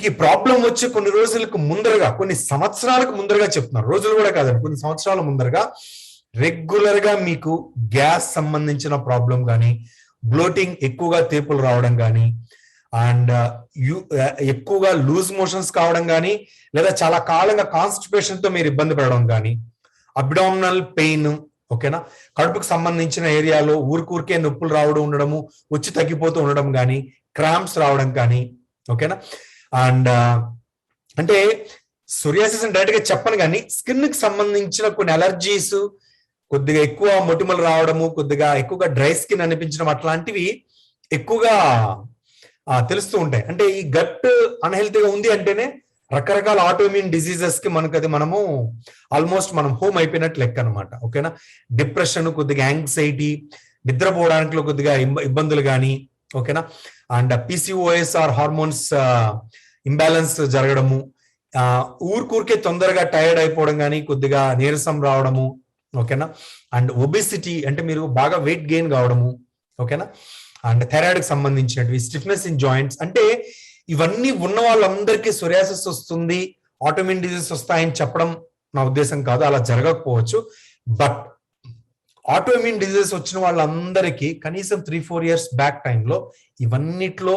ఈ ప్రాబ్లం వచ్చి కొన్ని రోజులకు ముందరగా, కొన్ని సంవత్సరాలకు ముందరగా చెప్తున్నారు, రోజులు కూడా కాదండి, కొన్ని సంవత్సరాల ముందరగా రెగ్యులర్ గా మీకు గ్యాస్ సంబంధించిన ప్రాబ్లం కానీ, బ్లోటింగ్ ఎక్కువగా తేపులు రావడం కానీ, అండ్ ఎక్కువగా లూజ్ మోషన్స్ కావడం కానీ, లేదా చాలా కాలంగా కాన్స్టిపేషన్ తో మీరు ఇబ్బంది పడడం కానీ, అబ్డామినల్ పెయిన్, ఓకేనా, కడుపుకు సంబంధించిన ఏరియాలో ఊరికే నొప్పులు రావడం ఉండడము, వచ్చి తగ్గిపోతూ ఉండడం కానీ, క్రాంప్స్ రావడం కానీ, ఓకేనా. అండ్ అంటే సోరియాసిస్ అని డైరెక్ట్ గా చెప్పను కానీ స్కిన్ కి సంబంధించిన కొన్ని అలర్జీస్, కొద్దిగా ఎక్కువ మొటిమలు రావడము, కొద్దిగా ఎక్కువగా డ్రై స్కిన్ అనిపించడం, అట్లాంటివి ఎక్కువగా తెలుస్తూ ఉంటాయి. అంటే ఈ గట్ అన్హెల్తీగా ఉంది అంటేనే రకరకాల ఆటోఇమ్యూన్ డిసీజెస్ కి మనము ఆల్మోస్ట్ మనం హోమ్ అయిపోయినట్లు లెక్క అనమాట. ఓకేనా. డిప్రెషన్, కొద్దిగా యాంగ్జైటీ, నిద్రపోవడానికి కొద్దిగా ఇబ్బందులు కానీ, ఓకేనా. అండ్ PCOS హార్మోన్స్ ఇంబ్యాలెన్స్ జరగడము, ఊరికే తొందరగా టైర్డ్ అయిపోవడం కానీ, కొద్దిగా నీరసం రావడము, ఓకేనా. అండ్ ఒబెసిటీ అంటే మీరు బాగా వెయిట్ గెయిన్ కావడము, ఓకేనా. అండ్ థైరాయిడ్ కి సంబంధించినవి, స్టిఫ్నెస్ ఇన్ జాయింట్స్. అంటే ఇవన్నీ ఉన్న వాళ్ళందరికీ సోరియాసిస్ వస్తుంది, ఆటోఇమ్యూన్ డిసీజెస్ వస్తాయని చెప్పడం నా ఉద్దేశం కాదు, అలా జరగకపోవచ్చు. బట్ ఆటోఇమ్యూన్ డిసీజెస్ వచ్చిన వాళ్ళందరికీ కనీసం 3-4 ఇయర్స్ బ్యాక్ టైంలో ఇవన్నిట్లో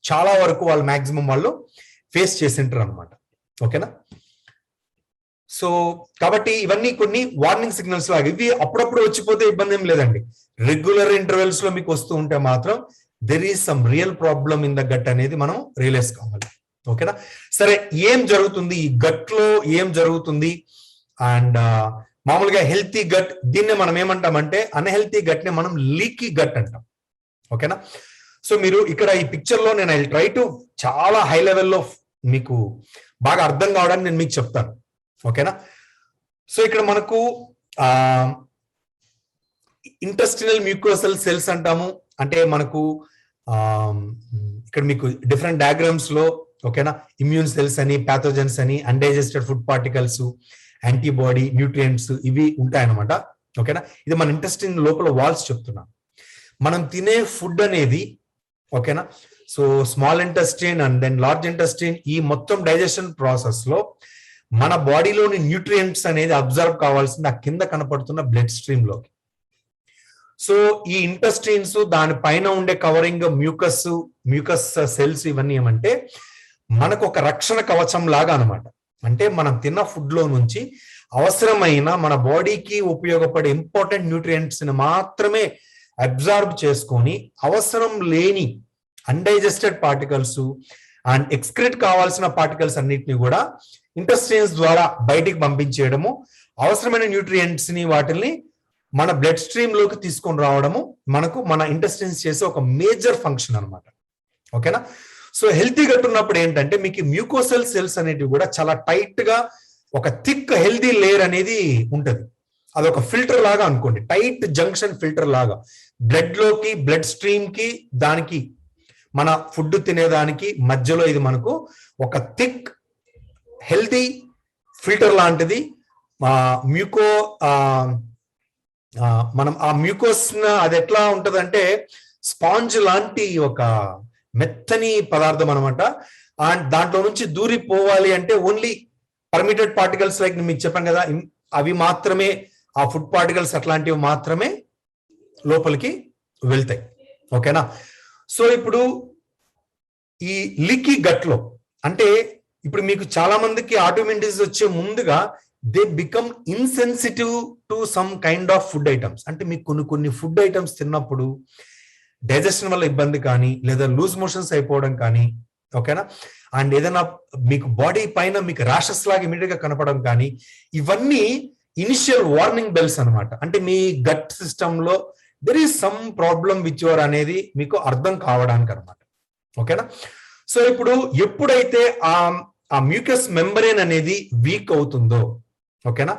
చాలా వరకు వాళ్ళు మాక్సిమం వాళ్ళు ఫేస్ చేసింటారు అనమాట. ఓకేనా. సో కాబట్టి ఇవన్నీ కొన్ని వార్నింగ్ సిగ్నల్స్ లాగా, ఇవి అప్పుడప్పుడు వచ్చిపోతే ఇబ్బంది ఏం లేదండి. రెగ్యులర్ ఇంటర్వెల్స్ లో మీకు వస్తూ ఉంటే మాత్రం there is some real problem in the gut అనేది మనం రియలైజ్ కావాలి. ఓకేనా. సరే, ఏం జరుగుతుంది ఈ గట్ లో, ఏం జరుగుతుంది? అండ్ మామూలుగా హెల్తీ గట్, దీన్నే మనం ఏమంటామంటే అన్హెల్తీ గట్ ని మనం లీకీ గట్ అంటాం. ఓకేనా. సో మీరు ఇక్కడ ఈ పిక్చర్ లో నేను ఐ ట్రై టు చాలా హై లెవెల్లో మీకు బాగా అర్థం కావడానికి నేను మీకు చెప్తాను. ఓకేనా. సో ఇక్కడ మనకు ఇంటెస్టినల్ మ్యూకోసల్ సెల్స్ అంటాము. అంటే మనకు ఇక్కడ మీకు డిఫరెంట్ డయాగ్రామ్స్ లో, ఓకేనా, ఇమ్యూన్ సెల్స్ అని, ప్యాథోజన్స్ అని, undigested food particles, antibody, nutrients, ఇవి ఉంటాయన్నమాట. ఓకేనా. ఇది మన ఇంటెస్టిన్ లోపల వాల్స్ చెప్తున్నాం. మనం తినే ఫుడ్ అనేది, ఓకేనా, so small intestine and then large intestine, ఈ మొత్తం డైజెషన్ ప్రాసెస్ లో మన బాడీలోని న్యూట్రియంట్స్ అనేది అబ్జర్వ్ కావాల్సింది ఆ కింద కనపడుతున్న బ్లడ్ స్ట్రీమ్ లోకి. సో ఈ ఇంటెస్టిన్స్, దానిపైన ఉండే కవరింగ్ మ్యూకస్ సెల్స్, ఇవన్నీ ఏమంటే మనకు ఒక రక్షణ కవచం లాగా అనమాట. అంటే మనం తిన్న ఫుడ్ లో నుంచి అవసరమైన మన బాడీకి ఉపయోగపడే ఇంపార్టెంట్ న్యూట్రియంట్స్ ని మాత్రమే అబ్జార్బ్ చేసుకొని అవసరం లేని అన్డైజెస్టెడ్ పార్టికల్స్ అండ్ ఎక్స్క్రీట్ కావాల్సిన పార్టికల్స్ అన్నిటిని కూడా ఇంటెస్టైన్స్ ద్వారా బయటికి పంపించేయడము, అవసరమైన న్యూట్రియంట్స్ ని వాటిని మన బ్లడ్ స్ట్రీమ్ లోకి తీసుకొని రావడము మనకు మన ఇంటెస్టైన్స్ చేసే ఒక మేజర్ ఫంక్షన్ అనమాట. ఓకేనా. సో హెల్తీ గట్ ఉన్నప్పుడు ఏంటంటే మీకు మ్యూకోసల్ సెల్స్ అనేటివి కూడా చాలా టైట్ గా ఒక థిక్ హెల్తీ లేయర్ అనేది ఉంటది. అదొక ఫిల్టర్ లాగా అనుకోండి, టైట్ జంక్షన్ ఫిల్టర్ లాగా బ్లడ్ లోకి, బ్లడ్ స్ట్రీమ్ కి, దానికి మన ఫుడ్ తినేదానికి మధ్యలో ఇది మనకు ఒక థిక్ హెల్తీ ఫిల్టర్ లాంటిది. మనం ఆ మ్యూకోస్ అది ఎట్లా ఉంటదంటే స్పాంజ్ లాంటి ఒక మెత్తని పదార్థం అనమాట. అండ్ దాంట్లో నుంచి దూరిపోవాలి అంటే ఓన్లీ పర్మిటెడ్ పార్టికల్స్, లైక్ మీకు చెప్పాను కదా, అవి మాత్రమే, ఆ ఫుడ్ పార్టికల్స్ అట్లాంటివి మాత్రమే లోపలికి వెళ్తాయి. ఓకేనా. సో ఇప్పుడు ఈ లీకీ గట్ లో అంటే ఇప్పుడు మీకు చాలా మందికి ఆటోఇమ్యూన్ డిసీజ్ వచ్చే ముందుగా they become insensitive to some kind of food items. అంటే మీకు కొన్ని ఫుడ్ ఐటమ్స్ తిన్నప్పుడు డైజెషన్ వల్ల ఇబ్బంది కానీ, లేదా లూజ్ మోషన్స్ అయిపోవడం కానీ, ఓకేనా, అండ్ ఏదైనా మీకు బాడీ పైన మీకు ర్యాషెస్ లాగా ఇమీడియట్ గా కనపడడం కానీ, ఇవన్నీ ఇనిషియల్ వార్నింగ్ బెల్స్ అనమాట. అంటే మీ గట్ సిస్టమ్ లో there is some problem with your అనేది మీకు అర్థం కావడానికి అనమాట. ఓకేనా. సో ఇప్పుడు ఎప్పుడైతే ఆ మ్యూకస్ మెంబ్రేన్ అనేది వీక్ అవుతుందో, ఓకేనా,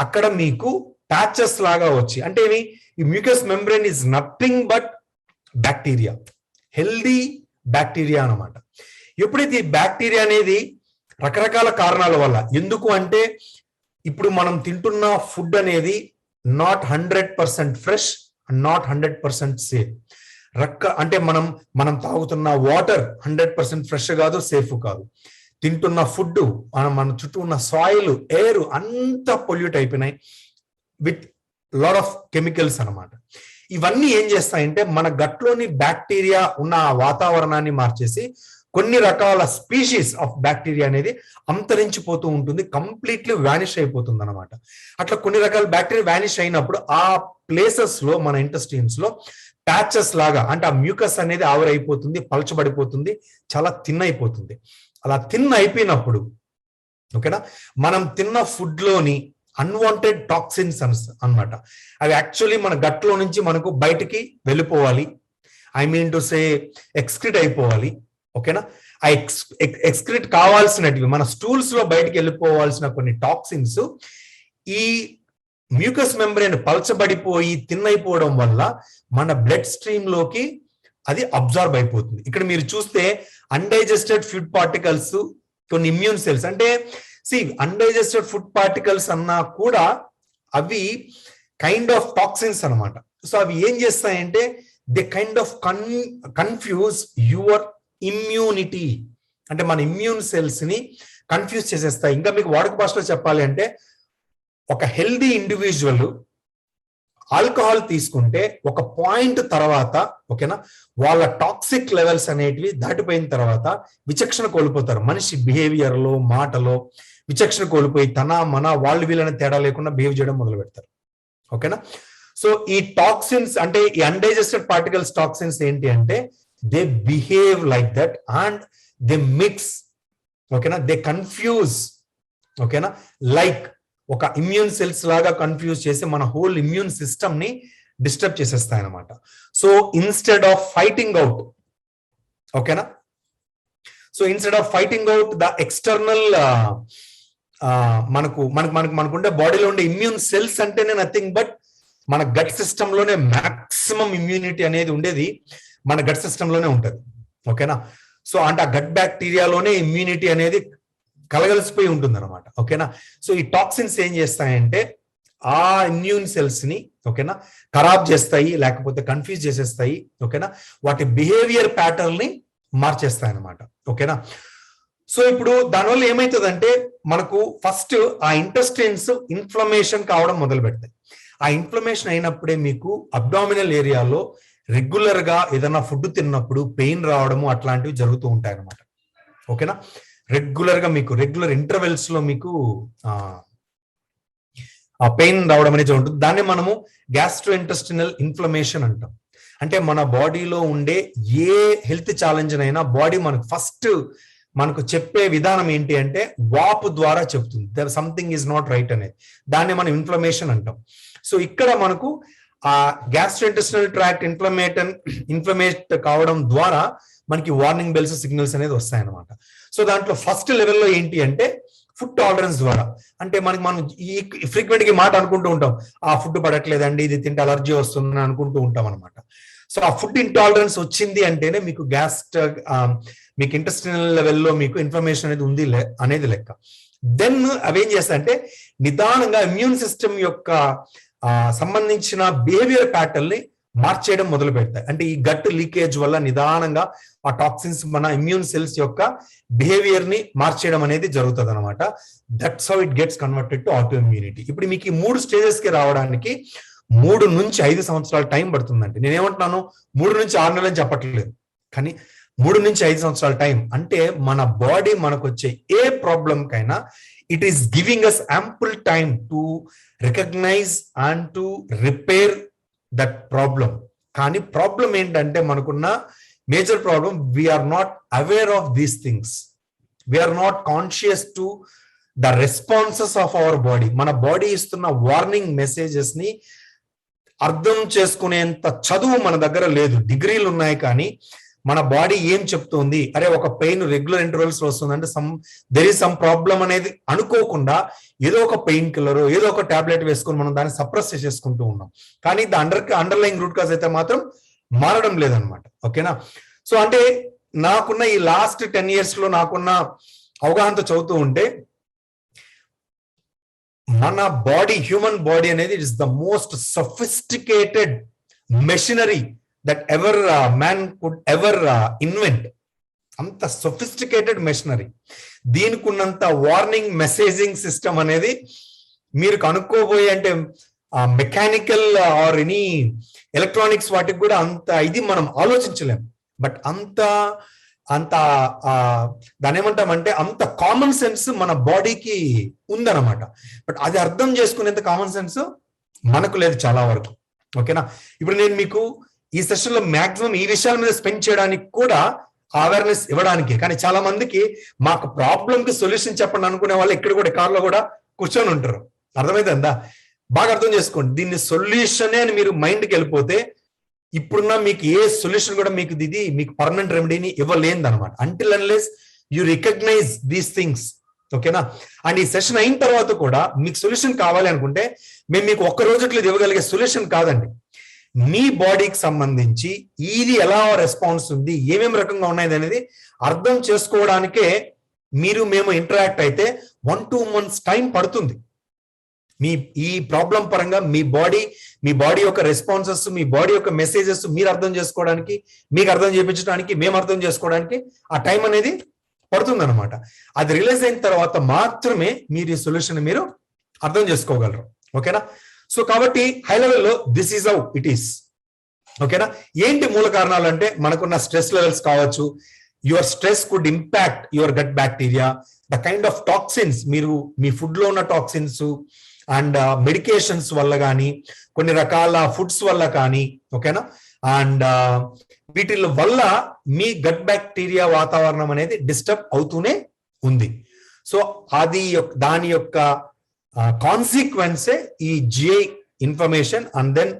అక్కడ మీకు ప్యాచెస్ లాగా వచ్చి, అంటే ఈ mucus membrane is nothing but bacteria, healthy bacteria అనమాట. ఎప్పుడైతే ఈ బ్యాక్టీరియా అనేది రకరకాల కారణాల వల్ల, ఎందుకు అంటే ఇప్పుడు మనం తింటున్న ఫుడ్ అనేది not 100% fresh and not 100% safe. అంటే మనం తాగుతున్న వాటర్ 100% ఫ్రెష్ కాదు, సేఫ్ కాదు. తింటున్న ఫుడ్, మన చుట్టూ ఉన్న సాయిల్, ఎయిర్ అంతా పొల్యూట్ అయిపోయినాయి విత్ లాట్ ఆఫ్ కెమికల్స్ అనమాట. ఇవన్నీ ఏం చేస్తాయంటే మన గట్లోని బ్యాక్టీరియా ఉన్న వాతావరణాన్ని మార్చేసి కొన్ని రకాల స్పీషీస్ ఆఫ్ బ్యాక్టీరియా అనేది అంతరించిపోతూ ఉంటుంది, కంప్లీట్లీ వ్యానిష్ అయిపోతుంది అనమాట. అట్లా కొన్ని రకాల బ్యాక్టీరియా వ్యానిష్ అయినప్పుడు ఆ ప్లేసెస్ లో మన ఇంటెస్టైన్స్ లో ప్యాచెస్ లాగా, అంటే ఆ మ్యూకస్ అనేది ఆవిరైపోతుంది, పలచబడిపోతుంది, చాలా థిన్ అయిపోతుంది. అలా థిన్ అయిపోయినప్పుడు, ఓకేనా, మనం తిన్న ఫుడ్ లోని అన్వాంటెడ్ టాక్సిన్స్ అన్నమాట, అవి యాక్చువల్లీ మన గట్లో నుంచి మనకు బయటికి వెళ్ళిపోవాలి. ఐ మీన్ టు సే ఎక్స్క్రిట్ అయిపోవాలి. ఓకేనా. ఆ ఎక్స్క్రిట్ కావాల్సినవి మన స్టూల్స్ లో బయటికి వెళ్ళిపోవాల్సిన కొన్ని టాక్సిన్స్ ఈ మ్యూకస్ మెంబ్రేన్ పలచబడిపోయి తిన్నైపోవడం వల్ల మన బ్లడ్ స్ట్రీమ్ లోకి అది అబ్జార్బ్ అయిపోతుంది. ఇక్కడ మీరు చూస్తే అన్డైజెస్టెడ్ ఫుడ్ పార్టికల్స్, కొన్ని ఇమ్యూన్ సెల్స్, అంటే అన్డైజెస్టెడ్ ఫుడ్ పార్టికల్స్ అన్నా కూడా అవి కైండ్ ఆఫ్ టాక్సిన్స్ అనమాట. సో అవి ఏం చేస్తాయంటే they kind of confuse your immunity, అంటే మన ఇమ్యూన్ సెల్స్ ని కన్ఫ్యూజ్ చేసేస్తాయి. ఇంకా మీకు వాడుక భాషలో చెప్పాలి అంటే ఒక హెల్దీ ఇండివిజువల్ ఆల్కహాల్ తీసుకుంటే ఒక పాయింట్ తర్వాత, ఓకేనా, వాళ్ళ టాక్సిక్ లెవెల్స్ అనేటివి దాటిపోయిన తర్వాత విచక్షణ కోల్పోతారు. మనిషి బిహేవియర్ లో, మాటలో విచక్షణ కోల్పోయి మన వాళ్ళు వీళ్ళని తేడా లేకుండా బిహేవ్ చేయడం మొదలు పెడతారు. ఓకేనా. సో ఈ టాక్సిన్స్, అంటే ఈ అన్డైజెస్టెడ్ పార్టికల్స్ టాక్సిన్స్ ఏంటి అంటే they behave like that and they mix, ఓకేనా, దే కన్ఫ్యూజ్, ఓకేనా, లైక్ ఒక ఇమ్యూన్ సెల్స్ లాగా కన్ఫ్యూజ్ చేసి మన హోల్ ఇమ్యూన్ సిస్టమ్ ని డిస్టర్బ్ చేసేస్తాయి అనమాట. So instead of fighting out, ఓకేనా, so instead of fighting out the external మనకుండే బాడీలో ఉండే ఇమ్యూన్ సెల్స్ అంటేనే నథింగ్ బట్ మన గట్ సిస్టమ్ లోనే మాక్సిమం ఇమ్యూనిటీ అనేది ఉండేది మన గట్ సిస్టమ్ లోనే ఉంటది. ఓకేనా. సో అంటే ఆ గట్ బ్యాక్టీరియాలోనే ఇమ్యూనిటీ అనేది కలగలిసిపోయి ఉంటుంది అనమాట. ఓకేనా. సో ఈ టాక్సిన్స్ ఏం చేస్తాయంటే ఆ ఇమ్యూన్ సెల్స్ ని, ఓకేనా, ఖరాబ్ చేస్తాయి, లేకపోతే కన్ఫ్యూజ్ చేసేస్తాయి. ఓకేనా. వాటి బిహేవియర్ ప్యాటర్న్ ని మార్చేస్తాయి అనమాట. ఓకేనా. సో ఇప్పుడు దానివల్ల ఏమవుతుందంటే మనకు ఫస్ట్ ఆ ఇంటెస్టైన్స్ ఇన్ఫ్లమేషన్ కావడం మొదలు పెడతాయి. ఆ ఇన్ఫ్లమేషన్ అయినప్పుడే మీకు అబ్డామినల్ ఏరియాలో రెగ్యులర్ గా ఏదైనా ఫుడ్ తిన్నప్పుడు పెయిన్ రావడము అట్లాంటివి జరుగుతూ ఉంటాయి అనమాట. ఓకేనా. రెగ్యులర్ గా మీకు రెగ్యులర్ ఇంటర్వెల్స్ లో మీకు ఆ పెయిన్ రావడం అనేది ఉంటుంది. దాన్ని మనము గ్యాస్ట్రో ఇంటెస్టినల్ ఇన్ఫ్లమేషన్ అంటాం. అంటే మన బాడీలో ఉండే ఏ హెల్త్ ఛాలెంజ్ అయినా బాడీ మనకు చెప్పే విధానం ఏంటి అంటే వాపు ద్వారా చెప్తుంది సంథింగ్ ఈజ్ నాట్ రైట్ అనేది. దాన్ని మనం ఇన్ఫ్లమేషన్ అంటాం. సో ఇక్కడ మనకు ఆ గ్యాస్ట్రోఇంటెస్టినల్ ట్రాక్ట్ ఇన్ఫ్లమేట్ కావడం ద్వారా మనకి వార్నింగ్ బెల్స్, సిగ్నల్స్ అనేది వస్తాయన్నమాట. సో దాంట్లో ఫస్ట్ లెవెల్లో ఏంటి అంటే ఫుడ్ టాలరెన్స్ ద్వారా, అంటే మనం ఈ ఫ్రీక్వెంట్ గా మాట అనుకుంటూ ఉంటాం, ఆ ఫుడ్ పడట్లేదండి, ఇది తింటే అలర్జీ వస్తుందని అనుకుంటూ ఉంటాం అనమాట. సో ఆ ఫుడ్ ఇంటాలరెన్స్ వచ్చింది అంటేనే మీకు ఇంటెస్టినల్ లెవెల్లో మీకు ఇన్ఫర్మేషన్ అనేది ఉంది అనేది లెక్క. దెన్ అవేం చేస్తాయంటే నిదానంగా ఇమ్యూన్ సిస్టమ్ యొక్క సంబంధించిన బిహేవియర్ ప్యాటర్న్ ని మార్చేయడం మొదలు పెడతాయి. అంటే ఈ గట్ లీకేజ్ వల్ల నిదానంగా ఆ టాక్సిన్స్ మన ఇమ్యూన్ సెల్స్ యొక్క బిహేవియర్ ని మార్చేయడం అనేది జరుగుతుంది అనమాట. That's how it gets converted to auto immunity. ఇప్పుడు మీకు ఈ 3 స్టేజెస్ కి రావడానికి 3 నుంచి 5 సంవత్సరాల టైం పడుతుందండి. నేనేమంటున్నాను 3 నుంచి 6 నెలలు అని చెప్పట్లేదు, కానీ 3 నుంచి 5 సంవత్సరాల టైం అంటే మన బాడీ మనకు వచ్చే ఏ ప్రాబ్లం కైనా it is giving us ample time to recognize and to repair that problem. కానీ ప్రాబ్లం ఏంటంటే మనకున్న major problem, we are not aware of these things. We are not conscious to the responses of our body. మన body ఇస్తున్న warning messages ని అర్థం చేసుకునేంత చదువు మన దగ్గర లేదు. డిగ్రీలు ఉన్నాయి కానీ మన బాడీ ఏం చెప్తోంది, అరే ఒక పెయిన్ రెగ్యులర్ ఇంటర్వెల్స్ లో వస్తుందంటే దెర్ ఈస్ సమ్ ప్రాబ్లం అనేది అనుకోకుండా ఏదో ఒక పెయిన్ కిల్లర్, ఏదో ఒక టాబ్లెట్ వేసుకొని మనం దాన్ని సప్రెస్ చేసుకుంటూ ఉన్నాం. కానీ అండర్లైన్ రూట్ కాజ్ అయితే మాత్రం మారడం లేదనమాట. ఓకేనా? సో అంటే నాకున్న ఈ లాస్ట్ 10 years లో నాకున్న అవగాహనతో చదువుతూ ఉంటే, మన బాడీ, హ్యూమన్ బాడీ అనేది it is the most sophisticated machinery that ever man could ever invent. అంత సొఫిస్టికేటెడ్ మెషినరీ. దీనికి ఉన్నంత వార్నింగ్ మెసేజింగ్ సిస్టమ్ అనేది మీరు కనుక్కోబోయే, అంటే మెకానికల్ ఆర్ ఎనీ ఎలక్ట్రానిక్స్ వాటికి కూడా అంత ఇది మనం ఆలోచించలేం. బట్ అంత దాని ఏమంటామంటే అంత కామన్ సెన్స్ మన బాడీకి ఉందన్నమాట. బట్ అది అర్థం చేసుకునేంత కామన్ సెన్స్ మనకు లేదు చాలా వరకు. ఓకేనా? ఇప్పుడు నేను మీకు ఈ సెషన్ లో మాక్సిమం ఈ విషయాల మీద స్పెండ్ చేయడానికి కూడా అవేర్నెస్ ఇవ్వడానికి. కానీ చాలా మందికి మాకు ప్రాబ్లం కి సొల్యూషన్ చెప్పండి అనుకునే వాళ్ళు ఇక్కడ కూడా కార్లో కూడా కూర్చొని ఉంటారు. అర్థమైందా? బాగా అర్థం చేసుకోండి. దీన్ని సొల్యూషనే అని మీరు మైండ్కి వెళ్ళిపోతే ఇప్పుడున్న మీకు ఏ సొల్యూషన్ కూడా మీకు పర్మనెంట్ రెమెడీని ఇవ్వలేదు అనమాట. Until unless you recognize these things. ఓకేనా? అండ్ ఈ సెషన్ అయిన తర్వాత కూడా మీకు సొల్యూషన్ కావాలి అనుకుంటే మేము మీకు ఒక్క రోజుట్లో ఇవ్వగలిగే సొల్యూషన్ కాదండి. మీ బాడీకి సంబంధించి ఇది ఎలా రెస్పాన్స్ ఉంది, ఏమేమి రకంగా ఉన్నది అనేది అర్థం చేసుకోవడానికే మేము ఇంటరాక్ట్ అయితే 1-2 months టైం పడుతుంది. మీ ఈ ప్రాబ్లం పరంగా మీ బాడీ యొక్క రెస్పాన్సెస్, మీ బాడీ యొక్క మెసేజెస్ మీరు అర్థం చేసుకోవడానికి, మీకు అర్థం చేయించడానికి, మేము అర్థం చేసుకోవడానికి ఆ టైం అనేది పడుతుంది అనమాట. అది రియలైజ్ అయిన తర్వాత మాత్రమే మీరు ఈ సొల్యూషన్ మీరు అర్థం చేసుకోగలరు. ఓకేనా? సో కాబట్టి హై లెవెల్లో this is how it is. ఓకేనా? ఏంటి మూల కారణాలు అంటే మనకున్న స్ట్రెస్ లెవెల్స్ కావచ్చు. Your stress could impact your gut bacteria, the kind of toxins, మీరు మీ ఫుడ్ లో ఉన్న టాక్సిన్స్ అండ్ మెడికేషన్స్ వల్ల కానీ, కొన్ని రకాల ఫుడ్స్ వల్ల కానీ, ఓకేనా, అండ్ వీటి వల్ల మీ గట్ బ్యాక్టీరియా వాతావరణం అనేది డిస్టర్బ్ అవుతూనే ఉంది. సో అది దాని యొక్క కాన్సిక్వెన్సే ఈ GI inflammation and then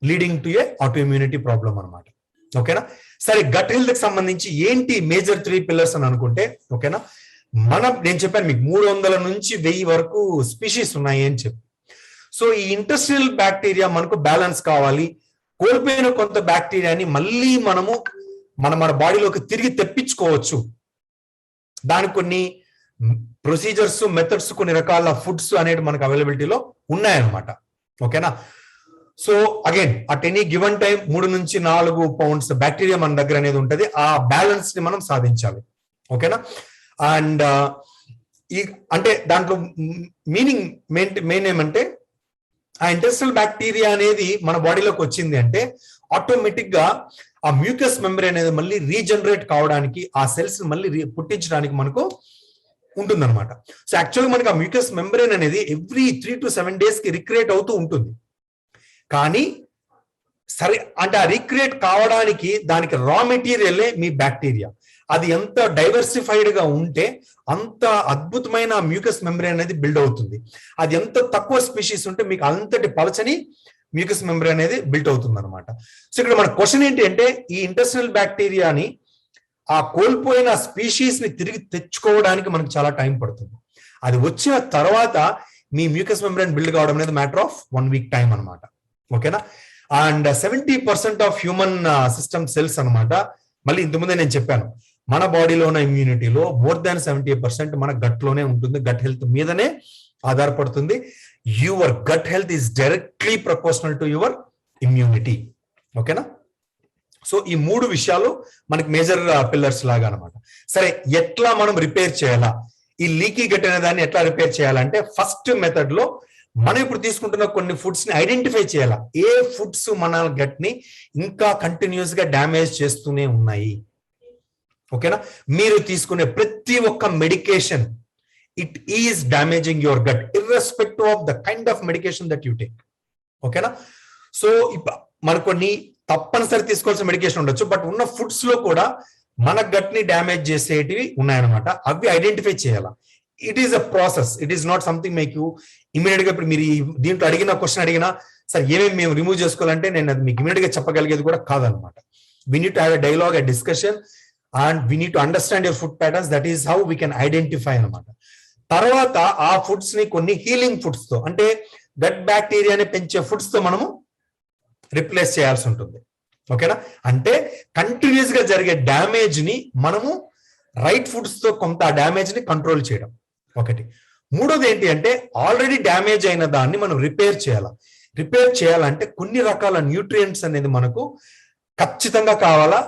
leading to a autoimmunity problem అనమాట. ఓకేనా? సరే, గట్ హెల్త్ కి సంబంధించి ఏంటి మేజర్ 3 pillars అని అనుకుంటే, ఓకేనా, నేను చెప్పాను మీకు 300 నుంచి 1000 వరకు స్పీషీస్ ఉన్నాయి అని చెప్పి. సో ఈ ఇంటెస్టినల్ బ్యాక్టీరియా మనకు బ్యాలెన్స్ కావాలి. కోల్పోయిన కొంత బ్యాక్టీరియాని మళ్ళీ మన బాడీలోకి తిరిగి తెప్పించుకోవచ్చు. దానికి కొన్ని ప్రొసీజర్స్, మెథడ్స్, కొన్ని రకాల ఫుడ్స్ అనేవి మనకు అవైలబిలిటీలో ఉన్నాయన్నమాట. ఓకేనా? So again at any given time 3 నుంచి 4 pounds బ్యాక్టీరియా మన దగ్గర అనేది ఉంటుంది. ఆ బ్యాలెన్స్ ని మనం సాధించాలి. ఓకేనా? అండ్ అంటే దాంట్లో మెయిన్ ఏమంటే, ఆ ఇంటెస్టినల్ బ్యాక్టీరియా అనేది మన బాడీలోకి వచ్చింది అంటే ఆటోమేటిక్ గా ఆ మ్యూకస్ మెంబ్రేన్ అనేది మళ్ళీ రీజనరేట్ కావడానికి, ఆ సెల్స్ మళ్ళీ పుట్టించడానికి మనకు ఉంటుందన్నమాట. సో యాక్చువల్గా మనకి ఆ మ్యూకస్ మెంబ్రేన్ అనేది ఎవ్రీ 3 to 7 days కి రిక్రియేట్ అవుతూ ఉంటుంది. కానీ సరే అంటే ఆ రీక్రియేట్ కావడానికి దానికి రా మెటీరియలే మీ బ్యాక్టీరియా. అది ఎంత డైవర్సిఫైడ్ గా ఉంటే అంత అద్భుతమైన మ్యూకస్ మెంబ్రేన్ అనేది బిల్డ్ అవుతుంది. అది ఎంత తక్కువ స్పీషీస్ ఉంటే మీకు అంతటి పలచని మ్యూకస్ మెంబ్రేన్ అనేది బిల్డ్ అవుతుంది అనమాట. సో ఇక్కడ మన క్వశ్చన్ ఏంటి అంటే, ఈ ఇంటెస్టినల్ బ్యాక్టీరియాని, ఆ కోల్పోయిన స్పీషీస్ ని తిరిగి తెచ్చుకోవడానికి మనకు చాలా టైం పడుతుంది. అది వచ్చిన తర్వాత మీ మ్యూకస్ మెంబ్రేన్ బిల్డ్ కావడం అనేది మ్యాటర్ ఆఫ్ 1 week టైం అనమాట. ఓకేనా? And 70% of human system cells అనమాట. మళ్ళీ ఇంతకుముందే నేను చెప్పాను, మన బాడీలో ఉన్న ఇమ్యూనిటీలో మోర్ దాన్ 70% మన గట్ లోనే ఉంటుంది. గట్ హెల్త్ మీదనే ఆధారపడుతుంది. Your gut health is directly proportional to your immunity. ఓకేనా? సో ఈ 3 విషయాలు మనకి మేజర్ పిల్లర్స్ లాగా అనమాట. సరే, ఎట్లా మనం రిపేర్ చేయాలా, ఈ లీకీ గట్ అనే దాన్ని ఎట్లా రిపేర్ చేయాలంటే, ఫస్ట్ మెథడ్ లో మనం ఇప్పుడు తీసుకుంటున్న కొన్ని ఫుడ్స్ ని ఐడెంటిఫై చేయాలా. ఏ ఫుడ్స్ మన గట్ ని ఇంకా కంటిన్యూస్ గా డ్యామేజ్ చేస్తూనే ఉన్నాయి. ఓకేనా? మీరు తీసుకునే ప్రతి ఒక్క medication, it is damaging your gut irrespective of the kind of medication that you take. ఓకేనా? సో మన కొన్ని తప్పనిసరి తీసుకోవాల్సిన మెడికేషన్ ఉండొచ్చు, బట్ ఉన్న ఫుడ్స్ లో కూడా మన గట్ ని డ్యామేజ్ చేసేటివి ఉన్నాయన్నమాట. అవి ఐడెంటిఫై చేయాలా. It is a process, it is not something make you immediate గా. ఇప్పుడు మీరు దీంట్లో అడిగిన క్వశ్చన్ అడిగినా సార్ ఏమేమి మేము రిమూవ్ చేసుకోవాలంటే నేను అది మీకు ఇమీడియట్ గా చెప్పగలిగేది కూడా కాదనమాట. We need to have a dialogue, a discussion, and we need to understand your food patterns. That is how we can identify అనమాట. తర్వాత ఆ ఫుడ్స్ ని కొన్ని హీలింగ్ ఫుడ్స్ తో, అంటే గట్ బ్యాక్టీరియాని పెంచే ఫుడ్స్ తో మనము రిప్లేస్ చేయాల్సి ఉంటుంది. ఓకేనా? అంటే కంటిన్యూస్ గా జరిగే డ్యామేజ్ ని మనము రైట్ ఫుడ్స్ తో కొంత డ్యామేజ్ ని కంట్రోల్ చేయడం ఒకటి. మూడోది ఏంటి అంటే ఆల్రెడీ డ్యామేజ్ అయిన దాన్ని మనం రిపేర్ చేయాలి. రిపేర్ చేయాలంటే కొన్ని రకాల న్యూట్రియంట్స్ అనేది మనకు ఖచ్చితంగా కావాలా.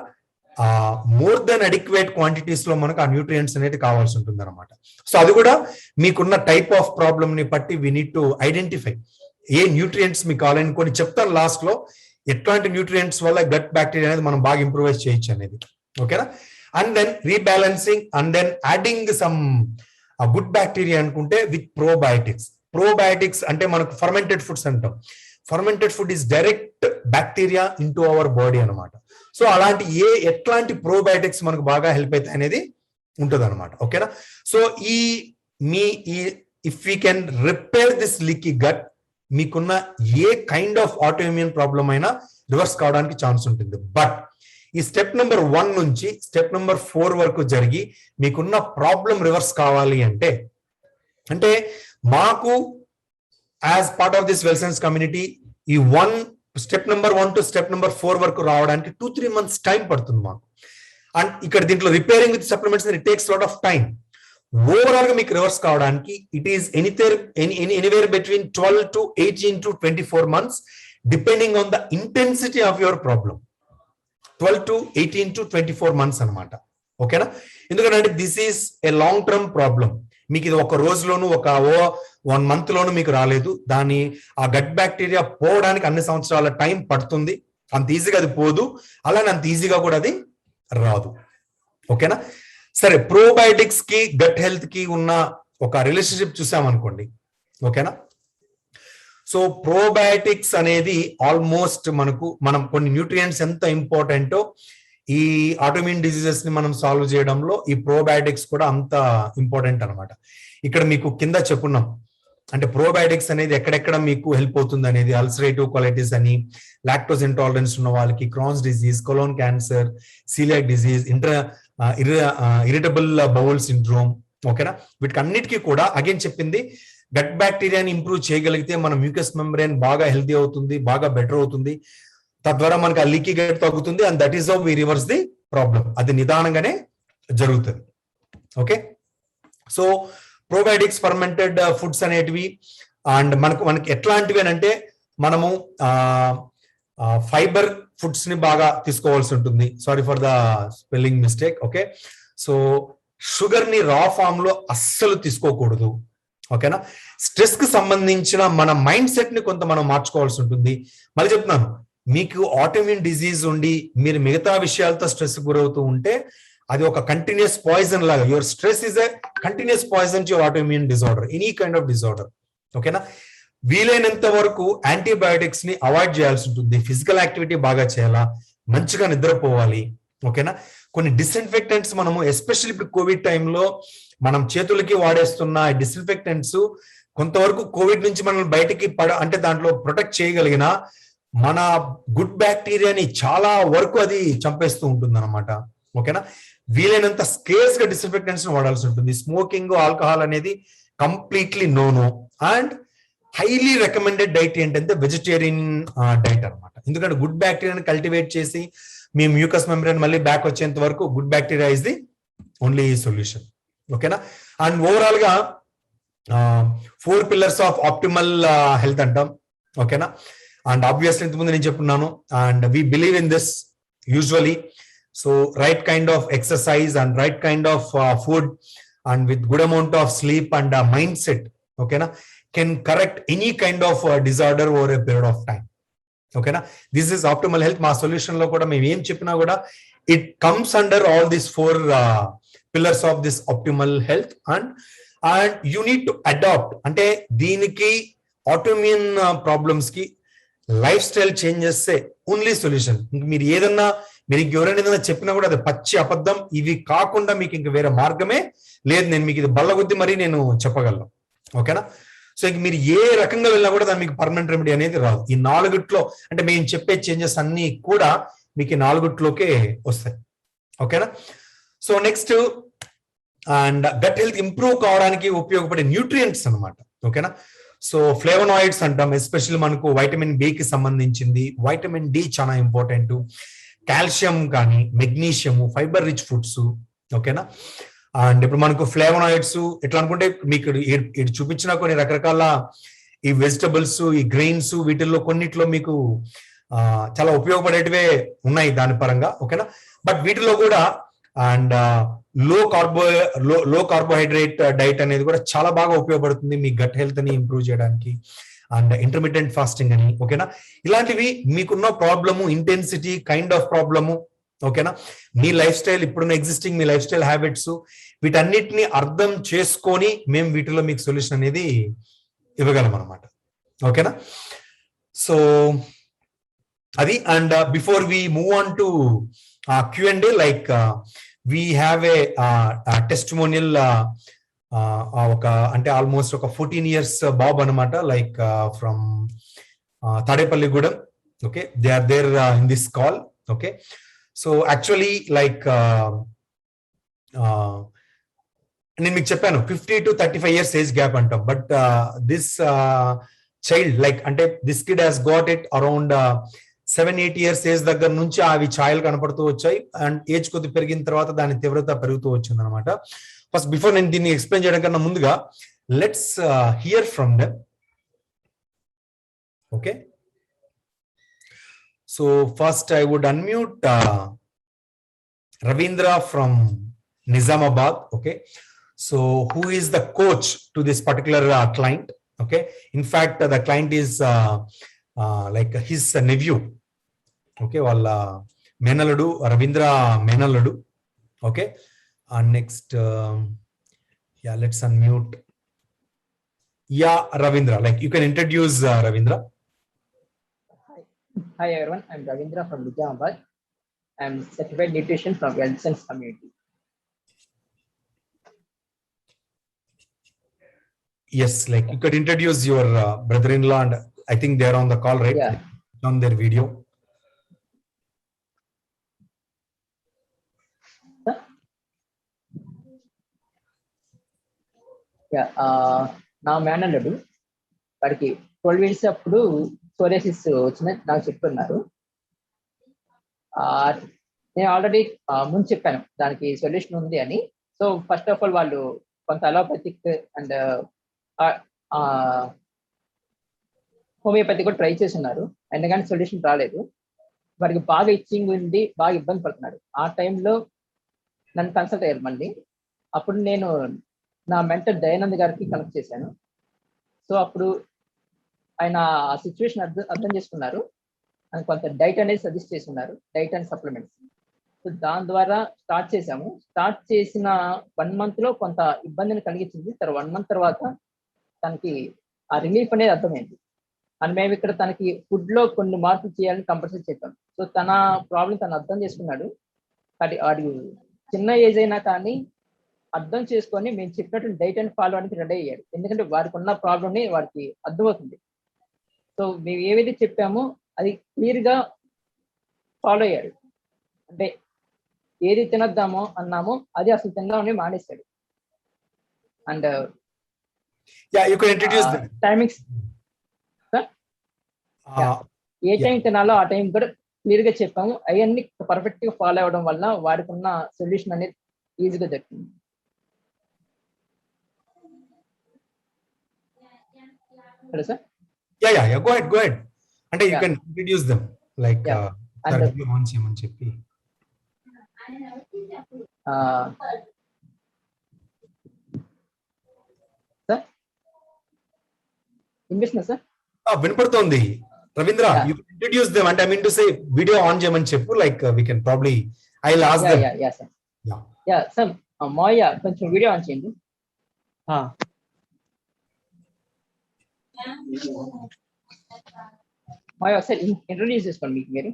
మోర్ దెన్ అడిక్వేట్ క్వాంటిటీస్ లో మనకు ఆ న్యూట్రియంట్స్ అనేది కావాల్సి ఉంటుంది అనమాట. సో అది కూడా మీకున్న టైప్ ఆఫ్ ప్రాబ్లమ్ ని బట్టి we need to identify A nutrients మీకు కావాలని. కొన్ని చెప్తాను లాస్ట్ లో ఎట్లాంటి న్యూట్రియంట్స్ వల్ల గట్ బ్యాక్టీరియా అనేది మనం బాగా ఇంప్రూవైజ్ చేయొచ్చు అనేది. ఓకేనా? And then rebalancing and then adding some good bacteria అనుకుంటే విత్ ప్రోబయోటిక్స్. ప్రోబయోటిక్స్ అంటే మనకు ఫర్మెంటెడ్ ఫుడ్స్ అంటాం. Fermented food is direct bacteria into our body అనమాట. సో అలాంటి ఎట్లాంటి ప్రోబయోటిక్స్ మనకు బాగా హెల్ప్ అవుతాయి అనేది ఉంటుంది అనమాట. ఓకేనా? So if we can repair this leaky gut, మీకున్న a kind of autoimmune problem అయినా రివర్స్ కావడానికి ఛాన్స్ ఉంటుంది. బట్ ఈ స్టెప్ నెంబర్ 1 నుంచి స్టెప్ నెంబర్ 4 వరకు జరిగి మీకున్న ప్రాబ్లం రివర్స్ కావాలి అంటే మాకు as part of this Wellsons community ఈ step number 1 to step number 4 వరకు రావడానికి 2-3 months టైం పడుతుంది మాకు. అండ్ ఇక్కడ దీంట్లో repairing with supplements it takes lot of time. Overall గా మీకు రివర్స్ కావడానికి it is anywhere between 12 to 18 to 24 months depending on the intensity of your problem. 12 to 18 to 24 months అనమాట. ఓకేనా? ఎందుకంటే this is a long term problem. మీకు ఇది ఒక రోజులోను 1 month లోను మీకు రాలేదు. ఆ గట్ బ్యాక్టీరియా పోవడానికి అన్ని సంవత్సరాల టైం పడుతుంది. అంత ఈజీగా అది పోదు, అలానే అంత ఈజీగా కూడా అది రాదు. ఓకేనా? సరే, ప్రోబయోటిక్స్ కి గట్ హెల్త్ కి ఉన్న ఒక రిలేషన్షిప్ చూసామనుకోండి. ఓకేనా? సో ప్రోబయోటిక్స్ అనేది ఆల్మోస్ట్ మనం కొన్ని న్యూట్రియంట్స్ ఎంత ఇంపార్టెంటో ఈ ఆటోఇమ్యూన్ డిసీజెస్ ని మనం సాల్వ్ చేయడంలో ఈ ప్రోబయోటిక్స్ కూడా అంత ఇంపార్టెంట్ అనమాట. ఇక్కడ మీకు కింద చెప్పున్నాం అంటే ప్రోబయోటిక్స్ అనేది ఎక్కడెక్కడ మీకు హెల్ప్ అవుతుంది అనేది. అల్సరేటివ్ కొలైటిస్ అని, లాక్టోస్ ఇంటాలరెన్స్ ఉన్న వాళ్ళకి, Crohn's disease, colon cancer, coeliac disease, irritable bowel syndrome. ఓకేనా? వీటికి అన్నిటికీ కూడా అగైన్ చెప్పింది గట్ బ్యాక్టీరియాని ఇంప్రూవ్ చేయగలిగితే మన మ్యూకస్ మెంబ్రేన్ బాగా హెల్తీ అవుతుంది, బాగా బెటర్ అవుతుంది. తద్వారా మనకి ఆ లీకీ గట్ తగ్గుతుంది. And that is how we reverse the problem. అది నిదానంగానే జరుగుతుంది. Okay? So probiotics, fermented foods అనేటివి అండ్ మనకి ఎట్లాంటివి అంటే మనము ఫైబర్ ఫుడ్స్ ని బాగా తీసుకోవాల్సి ఉంటుంది. Sorry for the spelling mistake. Okay? So sugar ని రా ఫామ్ లో అస్సలు తీసుకోకూడదు. ఓకేనా? స్ట్రెస్ కి సంబంధించిన మన మైండ్ సెట్ ని కొంత మనం మార్చుకోవాల్సి ఉంటుంది. మళ్ళీ చెప్తున్నాను, మీకు ఆటోఇమ్యూన్ డిజీజ్ ఉండి మీరు మిగతా విషయాలతో స్ట్రెస్ గురవుతూ ఉంటే అది ఒక కంటిన్యూస్ పాయిజన్ లాగా. Your stress is a continuous poison to your autoimmune disorder, any kind of disorder. ఓకేనా? వీలైనంత వరకు యాంటీబయాటిక్స్ ని అవాయిడ్ చేయాల్సి ఉంటుంది. ఫిజికల్ యాక్టివిటీ బాగా చేయాలా, మంచిగా నిద్రపోవాలి. ఓకేనా? కొన్ని డిస్ఇన్ఫెక్టెంట్స్ మనము ఎస్పెషల్లీ ఇప్పుడు కోవిడ్ టైంలో మనం చేతులకి వాడేస్తున్న డిస్ఇన్ఫెక్టెంట్స్ కొంతవరకు కోవిడ్ నుంచి మనం బయటికి అంటే దాంట్లో ప్రొటెక్ట్ చేయగలిగిన మన గుడ్ బ్యాక్టీరియాని చాలా వరకు అది చంపేస్తూ ఉంటుంది అనమాట. ఓకేనా? వీలైనంత స్కేర్స్ గా డిస్ఇన్ఫెక్టెంట్స్ వాడాల్సి ఉంటుంది. స్మోకింగ్, ఆల్కహాల్ అనేది completely no. And highly recommended diet ఏంటంటే వెజిటేరియన్ డైట్ అనమాట. ఎందుకంటే గుడ్ బ్యాక్టీరియాని కల్టివేట్ చేసి మీ మ్యూకస్ మెంబ్రేన్ మళ్ళీ బ్యాక్ వచ్చేంత వరకు good bacteria is the only solution. ఓకేనా? అండ్ ఓవరాల్ గా 4 pillars ఆఫ్ ఆప్టిమల్ హెల్త్ అంటాం. ఓకేనా? అండ్ ఆబ్వియస్లీ ఇంతకుముందు నేను చెప్పున్నాను. And we believe in this usually. So right kind of exercise and right kind of food and with good amount of sleep and mind set, ఓకేనా, can correct any kind of disorder over a period of time. ఓకేనా? This is optimal health. మా solution లో కూడా మేము ఏం చెప్పినా కూడా it comes under all these 4 pillars of this optimal health. And you need to adapt. అంటే దీనికి ఆటోఇమ్యూన్ ప్రాబ్లమ్స్ కి life style changes only solution. మీరు ఏదన్నా మీరు ఇంకెవరైనా ఏదైనా చెప్పినా కూడా అది పచ్చి అబద్ధం. ఇవి కాకుండా మీకు ఇంక వేరే మార్గమే లేదు. నేను మీకు ఇది బల్లగుద్ది మరీ నేను చెప్పగలను. ఓకేనా? సో ఇంక మీరు ఏ రకంగా వెళ్ళినా కూడా దానికి మీకు పర్మనెంట్ రెమెడీ అనేది రాదు. ఈ 4 అంటే మేము చెప్పే చేంజెస్ అన్ని కూడా మీకు ఈ 4లోకే వస్తాయి. ఓకేనా? So next and gut health improve కావడానికి ఉపయోగపడే న్యూట్రియంట్స్ అనమాట. ఓకేనా? సో ఫ్లేవనాయిడ్స్ అంటాం, ఎస్పెషల్లీ మనకు వైటమిన్ బికి సంబంధించింది. వైటమిన్ డి చాలా ఇంపార్టెంట్. కాల్షియం కానీ, మెగ్నీషియం, ఫైబర్ రిచ్ ఫుడ్స్. ఓకేనా? అండ్ ఇప్పుడు మనకు ఫ్లేవనాయిడ్స్ ఎట్లా అనుకుంటే మీకు ఇటు చూపించిన కొన్ని రకరకాల ఈ వెజిటబుల్స్, ఈ గ్రెయిన్స్, వీటిల్లో కొన్నిట్లో మీకు చాలా ఉపయోగపడేటివే ఉన్నాయి దాని పరంగా. ఓకేనా? బట్ వీటిలో కూడా అండ్ లో కార్బోహైడ్రేట్ డైట్ అనేది కూడా చాలా బాగా ఉపయోగపడుతుంది మీ గట్ హెల్త్ ని ఇంప్రూవ్ చేయడానికి. అండ్ ఇంటర్మీడియట్ ఫాస్టింగ్ అని. ఓకేనా? ఇలాంటివి మీకున్న problem, intensity, kind of problem. ఓకేనా? మీ లైఫ్ స్టైల్, ఇప్పుడున్న ఎగ్జిస్టింగ్ మీ లైఫ్ స్టైల్ హ్యాబిట్స్, వీటన్నిటిని అర్థం చేసుకొని మేము వీటిలో మీకు సొల్యూషన్ అనేది ఇవ్వగలం అనమాట. ఓకేనా? సో అది. And before we move on to Q&A, like we have a testimonial ఒక అంటే ఆల్మోస్ట్ ఒక 14 years బాబ్ అనమాట, like from Tadepalligudem. Okay, they are there in this call. Okay, so actually like నేను మీకు చెప్పాను 50 to 35 years ఏజ్ గ్యాప్ అంటాం. But this child like అంటే this kid has got it around 7-8 years age దగ్గర నుంచి అవి ఛాయలు కనపడుతూ వచ్చాయి. అండ్ ఏజ్ కొద్ది పెరిగిన తర్వాత దాని తీవ్రత పెరుగుతూ వచ్చింది అనమాట. ఫస్ట్ బిఫోర్ నేను దీన్ని ఎక్స్ప్లెయిన్ చేయడం కన్నా ముందుగా let's hear from them. Okay, so first I would unmute Ravindra from Nizamabad. Okay, so who is the coach to this particular client? Okay, in fact the client is like his nephew. Okay, వాళ్ళ మేనల్లుడు Ravindra మేనల్లుడు. Okay, next yeah, let's unmute. Yeah, Ravindra, like you can introduce Ravindra. Hi everyone, I'm Ravindra from Nizamabad. I'm certified nutrition from Wellsense community. Yes, like you could introduce your brother-in-law, and I think they're on the call, right? Yeah. On their video. Yeah, నా మేనల్లుడు వాడికి 12 years అప్పుడు psoriasis వచ్చిందని నాకు చెప్తున్నారు. నేను already ముందు చెప్పాను దానికి సొల్యూషన్ ఉంది అని. సో ఫస్ట్ ఆఫ్ ఆల్ వాళ్ళు కొంత అలోపతిక్ అండ్ హోమియోపతి కూడా ట్రై చేస్తున్నారు, ఎందుకంటే సొల్యూషన్ రాలేదు. వారికి బాగా ఇచ్చింగ్ ఉంది, బాగా ఇబ్బంది పడుతున్నాడు. ఆ టైంలో నన్ను కన్సల్ట్ అయ్యారు మళ్ళీ. అప్పుడు నేను నా మెంటర్ దయానంద్ గారికి కనెక్ట్ చేశాను. సో అప్పుడు ఆయన ఆ సిచ్యువేషన్ అర్థం చేసుకున్నారు. ఆయన కొంత డైట్ అనేది సజెస్ట్ చేస్తున్నారు, డైట్ అండ్ సప్లిమెంట్స్. సో దాని ద్వారా స్టార్ట్ చేసాము. స్టార్ట్ చేసిన 1 month లో కొంత ఇబ్బందిని కలిగించింది. 1 month తర్వాత తనకి ఆ రిలీఫ్ అనేది అర్థమైంది. అండ్ మేము ఇక్కడ తనకి ఫుడ్ లో కొన్ని మార్పులు చేయాలని కంపల్సరీ చెప్పాం. సో తన ప్రాబ్లం తను అర్థం చేసుకున్నాడు. వాడి చిన్న ఏజ్ అయినా కానీ అర్థం చేసుకొని మేము చెప్పినట్టు డైట్ అండ్ ఫాలో అనేది రెడీ అయ్యాడు. ఎందుకంటే వారికి ఉన్న ప్రాబ్లమ్ని వారికి అర్థమవుతుంది. సో మేము ఏవైతే చెప్పామో అది క్లియర్ గా ఫాలో అయ్యాడు. అంటే ఏది తినద్దామో అన్నామో అది అసలు తినడం మానేశాడు. అండ్ టైమింగ్స్ ఏ టైం తినాలో ఆ టైం కూడా క్లియర్ గా చెప్పాము. అవన్నీ పర్ఫెక్ట్ గా ఫాలో అవ్వడం వల్ల వారికి ఉన్న సొల్యూషన్ అనేది ఈజీగా దొరికింది. Hello sir. Yeah, go ahead. అంటే you can introduce them, like on చేయమని చెప్పి. సార్ వినిపిస్తుందా sir? వినపడుతోంది. Ravindra, you can introduce them, and I mean to say video on చేయమని చెప్పు, like we can probably I'll ask them. Yeah sir. Yeah sir, మాయ కొంచెం video on చేయండి. మా ఒకసారి introduce చేసుకోండి మీకు మీరు.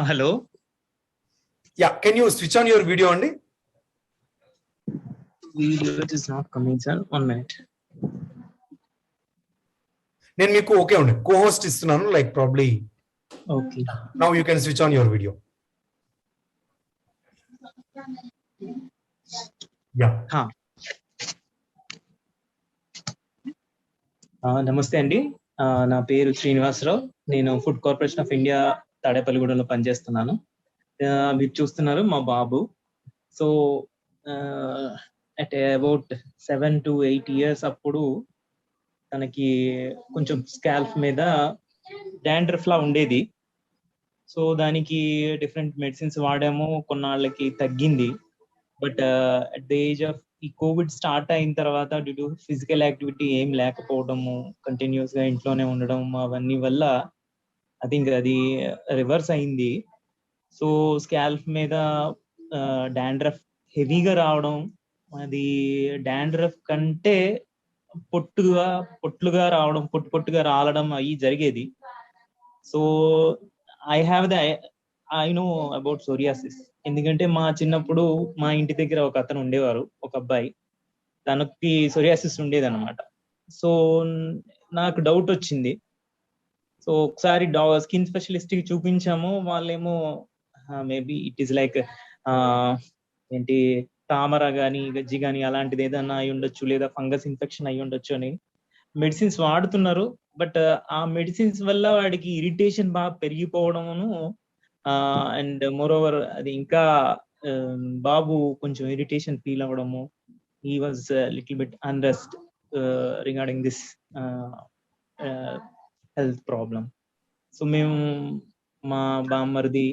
Hello, ya, can you switch on your video అండి? Video is not coming sir, 1 minute. నేను మీకు ఓకే అండి కో-హోస్ట్ ఇస్తున్నాను, like probably okay, now you can switch on your video. Ya, నమస్తే అండి. నా పేరు శ్రీనివాసరావు. నేను ఫుడ్ కార్పొరేషన్ ఆఫ్ ఇండియా తాడేపల్లిగూడెంలో పనిచేస్తున్నాను. మీరు చూస్తున్నారు మా బాబు. So at about 7 to 8 years అప్పుడు తనకి కొంచెం స్కాల్ఫ్ మీద డాండ్రఫ్ లా ఉండేది. సో దానికి డిఫరెంట్ మెడిసిన్స్ వాడాము, కొన్నాళ్ళకి తగ్గింది. But at the age of ఈ కోవిడ్ స్టార్ట్ అయిన తర్వాత డ్యూ టు ఫిజికల్ యాక్టివిటీ ఏం లేకపోవడము, కంటిన్యూస్ గా ఇంట్లోనే ఉండడం, అవన్నీ వల్ల ఐ థింక్ అది రివర్స్ అయింది. సో స్కాల్ఫ్ మీద డాండ్రఫ్ హెవీగా రావడం, అది డాండ్రఫ్ కంటే పొట్లుగా రావడం, పొట్టుగా రాలడం అవి జరిగేది. So I know about psoriasis. ఎందుకంటే మా చిన్నప్పుడు మా ఇంటి దగ్గర ఒక అతను ఉండేవారు, ఒక అబ్బాయి, తనకి సోరియాసిస్ ఉండేది అనమాట. సో నాకు డౌట్ వచ్చింది. సో ఒకసారి స్కిన్ స్పెషలిస్ట్ కి చూపించాము. వాళ్ళేమో మేబీ ఇట్ ఈస్ లైక్ ఏంటి తామర గాని గజ్జి గాని అలాంటిది ఏదన్నా అయి ఉండొచ్చు, లేదా ఫంగస్ ఇన్ఫెక్షన్ అయి ఉండొచ్చు అని మెడిసిన్స్ వాడుతున్నారు. బట్ ఆ మెడిసిన్స్ వల్ల వాడికి ఇరిటేషన్ బాగా పెరిగిపోవడమును, అండ్ మోర్ ఓవర్ అది ఇంకా బాబు కొంచెం ఇరిటేషన్ ఫీల్ అవ్వడము, he was little bit unrest regarding this health problem. So మేము మా బామ్మర్ది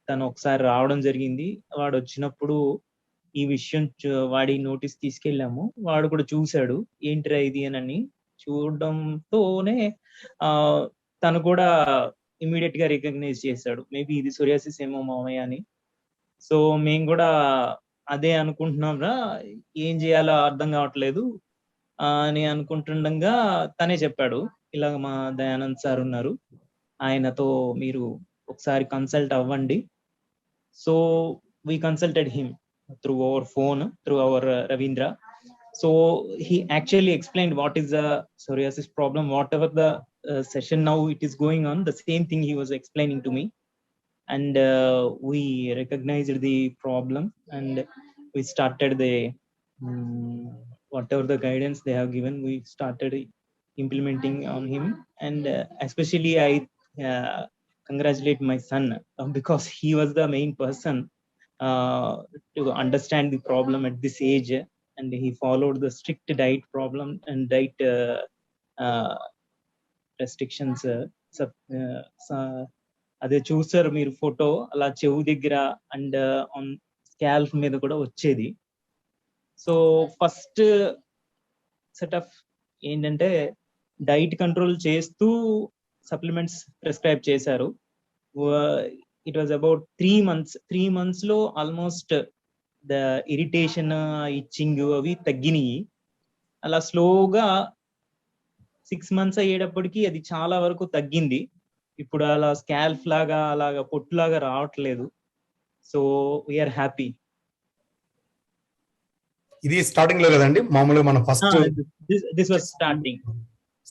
తను ఒకసారి రావడం జరిగింది. వాడు వచ్చినప్పుడు ఈ విషయం వాడి నోటీస్ తీసుకెళ్ళాము. వాడు కూడా చూశాడు, ఏంటిరా ఇది అని. చూడడంతోనే తను కూడా ఇమీడియట్ గా రికగ్నైజ్ చేశాడు, మేబీ ఇది సోరియాసిస్ ఏమో మామయ్య అని. సో మేము కూడా అదే అనుకుంటున్నాం రా, ఏం చేయాలో అర్థం కావట్లేదు అని అనుకుంటుండగా తనే చెప్పాడు, ఇలాగ మా దయానంద్ సార్ ఉన్నారు, ఆయనతో మీరు ఒకసారి కన్సల్ట్ అవ్వండి. So we consulted him through our phone, through our Ravindra. So he actually explained what is the psoriasis problem, whatever the session now it is going on, the same thing he was explaining to me. And we recognized the problem and we started the whatever the guidance they have given, we started implementing on him. And especially I congratulate my son because he was the main person to understand the problem at this age, and he followed the strict diet problem and diet restrictions. అదే చూసారు మీరు photo, అలా చెవు దగ్గర and on scalp మీద కూడా వచ్చేది. So first setup ఏంటంటే డైట్ కంట్రోల్ చేస్తూ సప్లిమెంట్స్ ప్రిస్క్రైబ్ చేశారు. It was about 3 months. 3 months లో ఆల్మోస్ట్ ద ఇరిటేషన్, ఇచ్చింగ్ అవి తగ్గినాయి. అలా స్లోగా 6 months అయ్యేటప్పటికి అది చాలా వరకు తగ్గింది. ఇప్పుడు అలా స్కాల్ఫ్ లాగా అలాగా పొట్టులాగా రావట్లేదు. So we are happy. ఇది స్టార్టింగ్ లో కదండి, మామూలుగా మనం ఫస్ట్ దిస్ వాజ్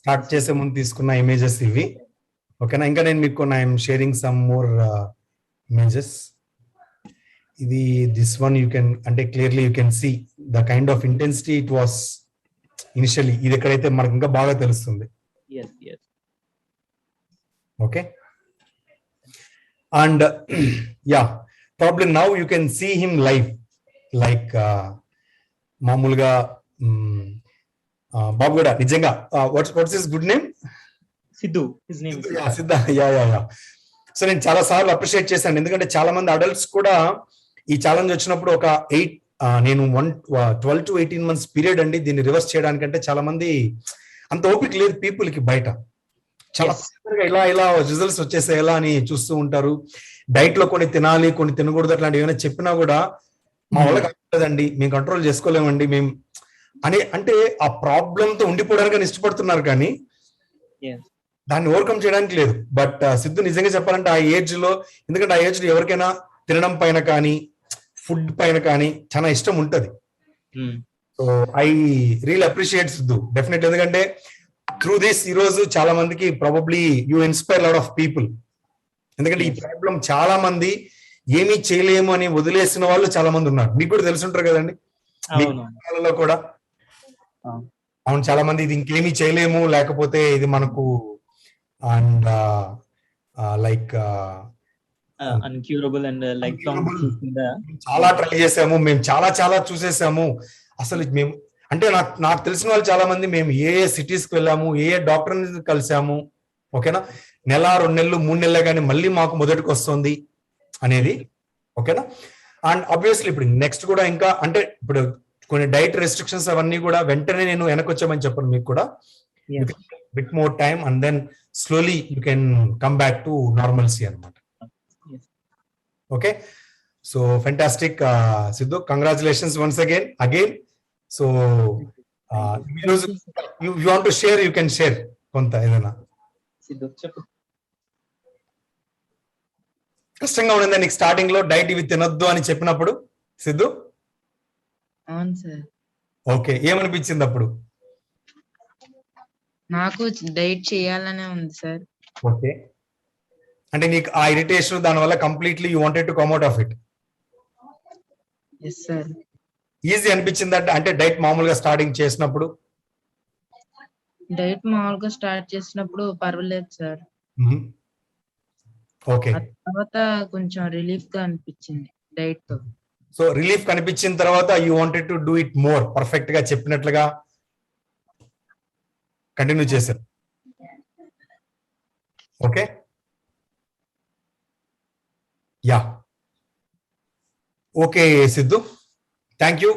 స్టార్ట్ చేసే ముందు తీసుకున్న ఇమేజెస్ ఇవి. ఓకేనా, ఇంకా నేను మీకు I'm sharing some more images. ఇది దిస్ వన్ యూ కెన్, అంటే clearly you can see the kind of intensity it was initially. ఇది ఎక్కడైతే మనకు ఇంకా బాగా తెలుస్తుంది. Okay, and ya, probably now you can see him live. Like మామూలుగా బాబు కూడా నిజంగా what's his good name? Siddhu. His name Siddha. Ya ya ya. So నేను చాలా సార్లు అప్రిషియేట్ చేశాను, ఎందుకంటే చాలా మంది అడల్ట్స్ కూడా ఈ ఛాలెంజ్ వచ్చినప్పుడు ఒక 12 to 18 months పీరియడ్ అండి దీన్ని రివర్స్ చేయడానికంటే చాలా మంది అంత ఓపిక లేదు పీపుల్ కి బయట. చాలా ఇలా రిజల్ట్స్ వచ్చేసేలా అని చూస్తూ ఉంటారు. డైట్ లో కొన్ని తినాలి, కొన్ని తినకూడదు, అట్లాంటివి ఏమైనా చెప్పినా కూడా మా వాళ్ళకి అవ్వలేదండి, మేము కంట్రోల్ చేసుకోలేమండి మేము అని, అంటే ఆ ప్రాబ్లం తో ఉండిపోవడానికి ఇష్టపడుతున్నారు. కానీ Yes. దాన్ని ఓవర్కమ్ చేయడానికి లేదు. బట్ సిద్ధు నిజంగా చెప్పాలంటే ఆ ఏజ్ లో, ఎందుకంటే ఆ ఏజ్ లో ఎవరికైనా తినడం పైన కానీ ఫుడ్ పైన కానీ చాలా ఇష్టం ఉంటది. So I real appreciate Siddhu definite. ఎందుకంటే త్రూ దిస్ ఈ రోజు చాలా మందికి probably you inspire lot of people. ఎందుకంటే ఈ ప్రాబ్లం చాలా మంది ఏమీ చేయలేము అని వదిలేసిన వాళ్ళు చాలా మంది ఉన్నారు. మీకు కూడా తెలుసుంటారు కదండి వాళ్ళలో కూడా. అవును, చాలా మంది ఇది ఇంకేమీ చేయలేము, లేకపోతే ఇది మనకు and like uncurable and life long చాలా ట్రై చేసాము, మేము చాలా చాలా చూసేసాము. అసలు మేము అంటే నాకు తెలిసిన వాళ్ళు చాలా మంది మేము ఏ సిటీస్ కి వెళ్ళాము, ఏ డాక్టర్ కలిసాము, ఓకేనా, నెల 2 నెలలు 3 నెలలు కానీ మళ్ళీ మాకు మొదటికి వస్తుంది అనేది, ఓకేనా. అండ్ ఆబ్వియస్లీ ఇప్పుడు నెక్స్ట్ కూడా ఇంకా అంటే ఇప్పుడు కొన్ని డైట్ రెస్ట్రిక్షన్స్ అవన్నీ కూడా వెంటనే నేను వెనకొచ్చామని చెప్పను మీకు కూడా. Bit more time and then slowly you can come back to normalcy అనమాట. Okay, so fantastic Siddhu, congratulations once again. So you want to share, you can share కొంత ఏదైనా. కష్టంగా ఉండిందా నీకు స్టార్టింగ్ లో డైట్ ఇవి తినొద్దు అని చెప్పినప్పుడు సిద్ధు? అవును సార్. ఓకే, ఏమనిపించింది అప్పుడు? నాకు డైట్ చేయాలనే ఉంది సార్. ఓకే, అంటే నీకు ఆ ఇరిటేషన్ దాని వల్ల completely you wanted to come out of it. Yes sir. Easy అనిపించింది అంటే డైట్ మామూలుగా స్టార్టింగ్ చేసినప్పుడు? డైట్ మామూలుగా స్టార్ట్ చేసినప్పుడు పర్వాలేదు సార్. ఓకే, తర్వాత కొంచెం రిలీఫ్ గా అనిపించింది డైట్ తో. సో రిలీఫ్ కనిపించిన తర్వాత you wanted to do it more perfect గా చెప్పినట్లుగా కంటిన్యూ చేశారు. Okay, yeah, okay Siddhu, thank you.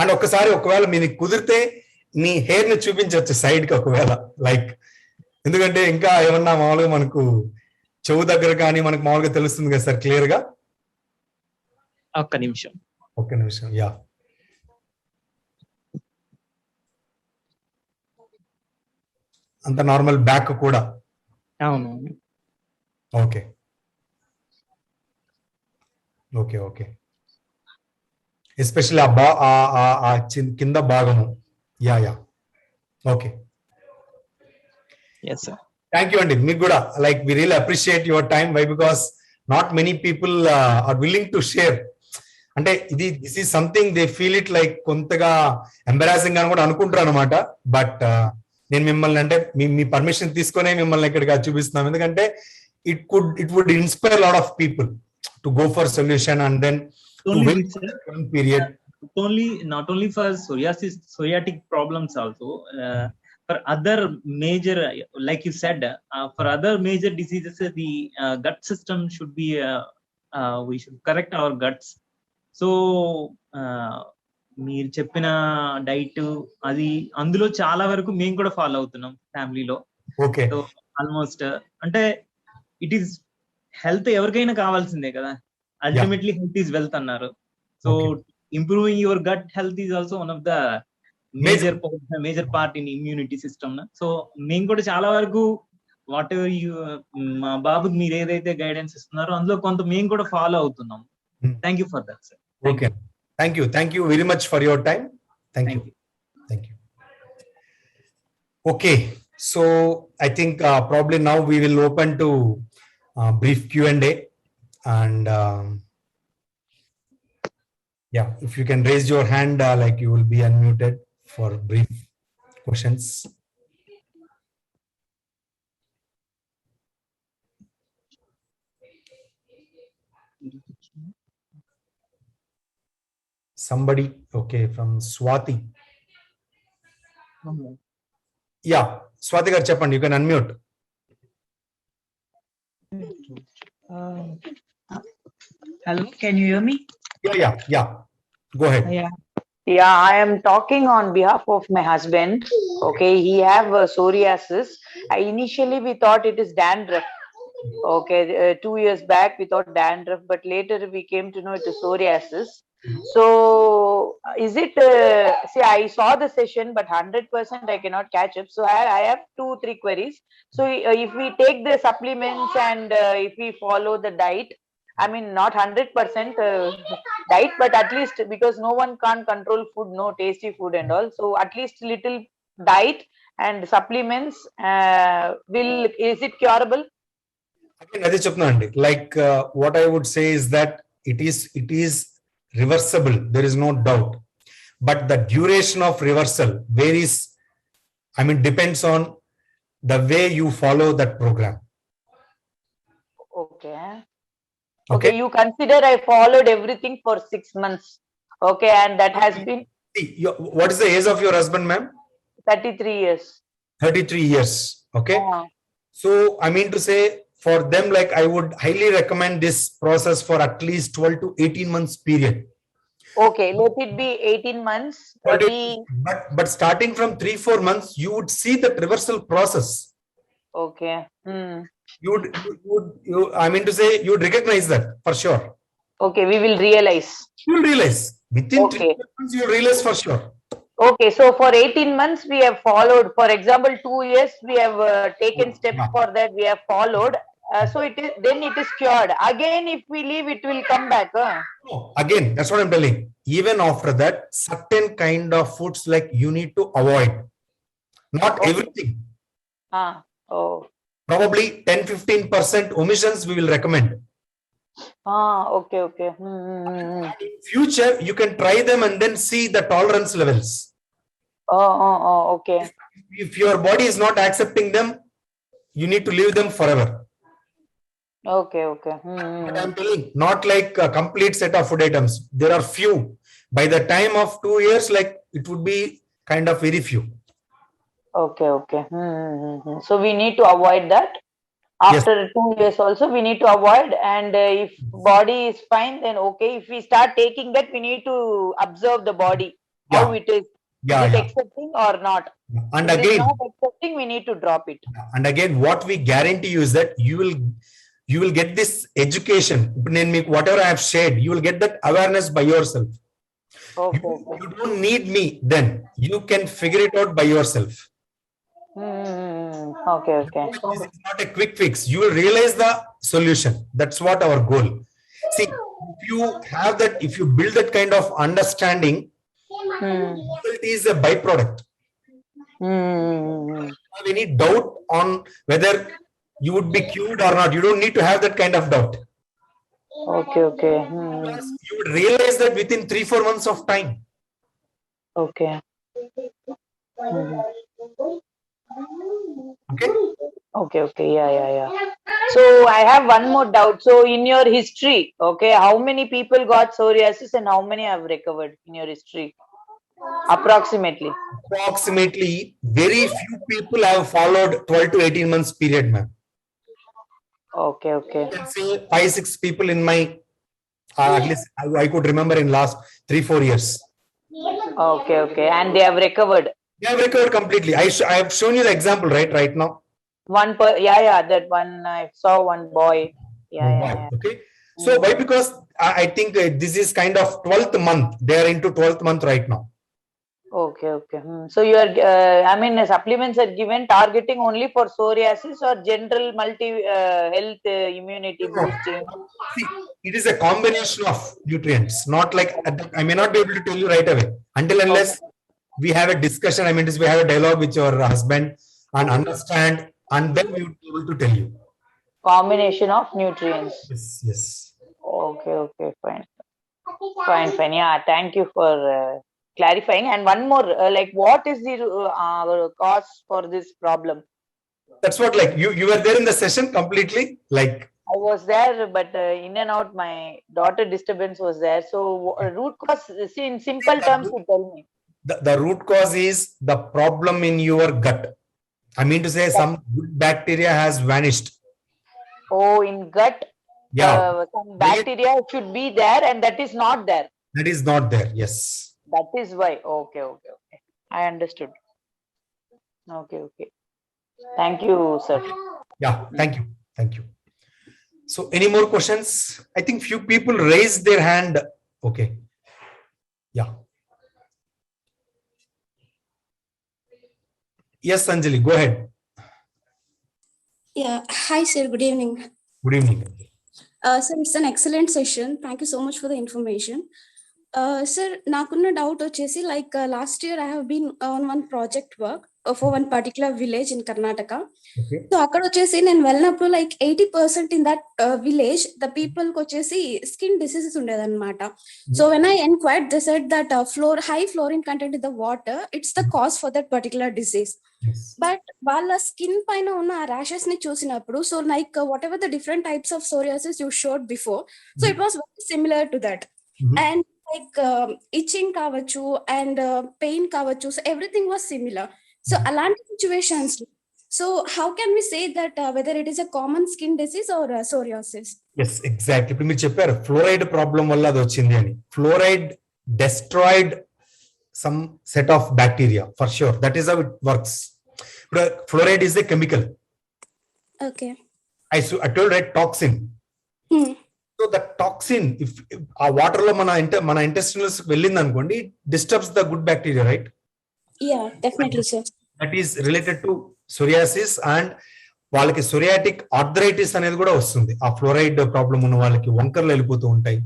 And ఒక్కసారి ఒకవేళ మీకు కుదిరితే నీ హెయిర్ ని చూపించవచ్చు సైడ్ కి ఒకవేళ, లైక్ ఎందుకంటే ఇంకా ఏమన్నా మామూలుగా మనకు చెవు దగ్గర కానీ మనకు మామూలుగా తెలుస్తుంది కదా సార్ క్లియర్ గా. ఒక్క నిమిషం, యా. అంత నార్మల్ బ్యాక్ కూడా? అవును. ఓకే ఓకే ఓకే, ఎస్పెషల్లీ కింద భాగము. Ya ya, okay. yes sir. Thank you అండి మీకు కూడా. Like we really appreciate your time. Why? Because not many people are willing to share. అంటే this is something they feel it like కొంతగా embarrassing అని కూడా అనుకుంటారు అనమాట. బట్ నేను మిమ్మల్ని అంటే మీ పర్మిషన్ తీసుకునే మిమ్మల్ని ఇక్కడికి చూపిస్తున్నాం. ఎందుకంటే it would inspire lot of people to go for solution and then period. Not only for psoriatic problems also, for other major, like you said, for other major diseases, the gut system should be we should correct our guts. So మీరు చెప్పిన diet అది అందులో చాలా వరకు మేము కూడా follow అవుతున్నాం ఫ్యామిలీలో. ఓకే, సో ఆల్మోస్ట్ అంటే ఇట్ ఈస్ హెల్త్ ఎవరికైనా కావాల్సిందే కదా, అల్టిమేట్లీ హెల్త్ ఈజ్ వెల్త్ అన్నారు. So improving your gut health is also one of the major part in immunity system. So మేము కూడా చాలా వరకు వాట్ ఎవర్ యూ మా బాబుకి మీరు ఏదైతే గైడెన్స్ ఇస్తున్నారో అందులో కొంత మేము కూడా ఫాలో అవుతున్నాం. Thank you for that sir. Okay, thank you very much for your time. Thank you. Okay, so I think probably now we will open to brief Q&A and yeah, if you can raise your hand, like you will be unmuted for brief questions. Somebody, okay, from Swati. Yeah, Swati garu cheppandi, you can unmute. Hello, can you hear me? Yeah. Go ahead. Yeah, I am talking on behalf of my husband. Okay, he have psoriasis. Initially we thought it is dandruff. Okay, 2 years back we thought dandruff, but later we came to know it is psoriasis. So is it, see, I saw the session, but 100% I cannot catch up. So I have 2-3 queries. So if we take the supplements and if we follow the diet, I mean, not 100% diet, but at least, because no one can't control food, no tasty food and all. So at least little diet and supplements, is it curable? Again, అదే చెప్తున్నా అండి. Like what I would say is that it is reversible. There is no doubt. But the duration of reversal varies. I mean, depends on the way you follow that program. Okay. Okay, you consider I followed everything for 6 months. Okay, and that has been See, what is the age of your husband, ma'am? 33 years. 33 years. Okay. So I mean to say, for them, like, I would highly recommend this process for at least 12 to 18 months period. Okay, let it be 18 months. But starting from 3-4 months, you would see the reversal process. Okay. You I mean to say, you would recognize that for sure. Okay, we will realize. You will realize within Okay. 3 months, you will realize for sure. Okay, so for 18 months we have followed. For example, 2 years we have taken steps for that. We have followed. So it is cured. Again, if we leave, it will come back. No, again, that's what I'm telling. Even after that, certain kind of foods, like, you need to avoid. Not everything. Oh. Probably 10-15% omissions we will recommend. Okay. In future, you can try them and then see the tolerance levels. Okay. If your body is not accepting them, you need to leave them forever. Okay. But I'm telling, not like a complete set of food items. There are few. By the time of 2 years, like, it would be kind of very few. Okay. So we need to avoid that. After 2 years also, we need to avoid. And if body is fine, then okay. If we start taking that, we need to observe the body, how it is. Is it accepting or not? And if again, it is not accepting, we need to drop it. And again, what we guarantee you is that you will get this education. Whatever I have shared, you will get that awareness by yourself. Okay. You don't need me then. You can figure it out by yourself. Okay. This is not a quick fix. You will realize the solution. That's what our goal. See, if you have that, if you build that kind of understanding, it is a byproduct. Have any doubt on whether you would be cured or not? You don't need to have that kind of doubt. Okay. You would realize that within 3-4 months of time. Okay. Okay. Yeah. So I have one more doubt. So in your history, okay, how many people got psoriasis and how many have recovered in your history? Approximately, very few people have followed 12 to 18 months period, ma'am. Okay. You can say 5-6 people in my, at least I could remember in last 3-4 years. Okay. And they have recovered. They have recovered completely. I have shown you the example right now. That one I saw, one boy. Yeah. Okay. So why? Because I think this is kind of 12th month. They are into 12th month right now. Okay. So you are, supplements are given targeting only for psoriasis or general multi health immunity boosting? See, it is a combination of nutrients. Not like, I may not be able to tell you right away until unless we have a discussion. I mean, we have a dialogue with your husband and understand, and then we will be able to tell you. Combination of nutrients. Yes. Okay, fine. Yeah, thank you for clarifying. And one more, what is the cause for this problem? That's what, like, you were there in the session completely, like. I was there, but in and out, my daughter disturbance was there. So root cause, see, in simple terms, you tell me. The root cause is the problem in your gut. I mean to say, some good bacteria has vanished. Oh, in gut? Yeah. Some bacteria should be there, and that is not there. That is not there, yes. That is why. Okay. I understood. Okay. Thank you, sir. Yeah, thank you. So any more questions? I think few people raised their hand. Okay. Yeah. Yes, Anjali, go ahead. Yeah. Hi, sir. Good evening. Good evening. Sir, it's an excellent session. Thank you so much for the information. Sir, nakunna doubt వచ్చేసి like last year I have been on one project work for one particular village in Karnataka. Okay. So అక్కడ వచ్చేసి నేను వెళ్ళినప్పుడు like 80% in that village the people కి వచ్చేసి skin diseases ఉండేదన్నమాట. So when I inquired, they said that high fluorine content in the water, it's the cause for that particular disease. Yes. But వాళ్ళ skin పైన ఉన్న rashes ని చూసినప్పుడు so like whatever the different types of psoriasis you showed before so it was very similar to that and like itching కావచ్చు and pain కావచ్చు so everything was similar so అలాంటి situations so how can we say that whether it is a common skin disease or psoriasis? Yes, exactly. ఇప్పుడు మీరు చెప్పారు fluoride problem వల్ల అది వచ్చింది అని. Fluoride destroyed some set of bacteria for sure. That is how it works. Fluoride is a chemical. Okay. I told right, toxin. So the toxin, if our water lo mana intestinals vellindi anukondi, it disturbs the good bacteria, right? Yeah, definitely, sir. That is related to psoriasis, and వాళ్ళకి psoriatic arthritis అనేది కూడా వస్తుంది. ఆ fluoride problem ఉన్న వాళ్ళకి వంకర్లు వెళ్ళిపోతూ ఉంటాయి.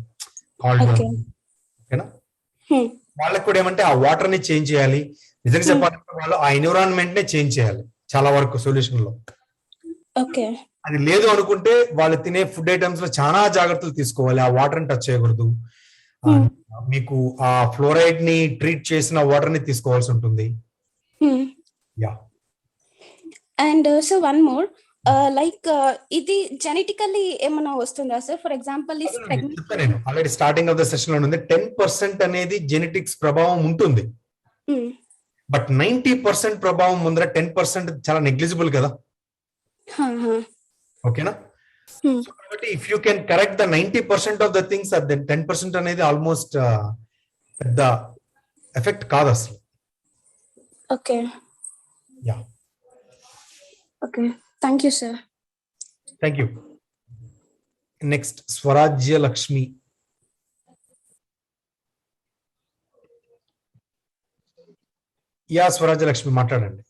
ఓకేనా? వాళ్ళకి కూడా ఏమంటే ఆ వాటర్ ని చేంజ్ చేయాలి. నిజంగా చెప్పాలంటే వాళ్ళు ఆ ఎన్విరాన్మెంట్ నే చేంజ్ చేయాలి చాలా వరకు సొల్యూషన్ లో. అది లేదు అనుకుంటే వాళ్ళు తినే ఫుడ్ ఐటమ్స్ లో చాలా జాగ్రత్తలు తీసుకోవాలి. ఆ వాటర్ ని టచ్ చేయకూడదు. మీకు ఆ ఫ్లోరైడ్ ని ట్రీట్ చేసిన వాటర్ ని తీసుకోవాల్సి ఉంటుంది. Yeah. And so one more, like ఇది జెనెటికల్లీ ఏమైనా వస్తుందా సార్? ఫర్ ఎగ్జాంపుల్ నేను already starting of the session లో ఉంది 10% అనేది జెనెటిక్స్ ప్రభావం ఉంటుంది. బట్ 90% ప్రభావం ముందర 10% చాలా నెగ్లిజిబుల్ కదా. ఓకేనా? కాబట్టి if you can correct the 90% of the things, 10% అనేది ఆల్మోస్ట్ పెద్ద ఎఫెక్ట్ కాదు అసలు. Okay. Yeah. Okay, thank you sir. Thank you. Next Swarajya Lakshmi. Yeah, స్వరాజ్య లక్ష్మి మాట్లాడండి.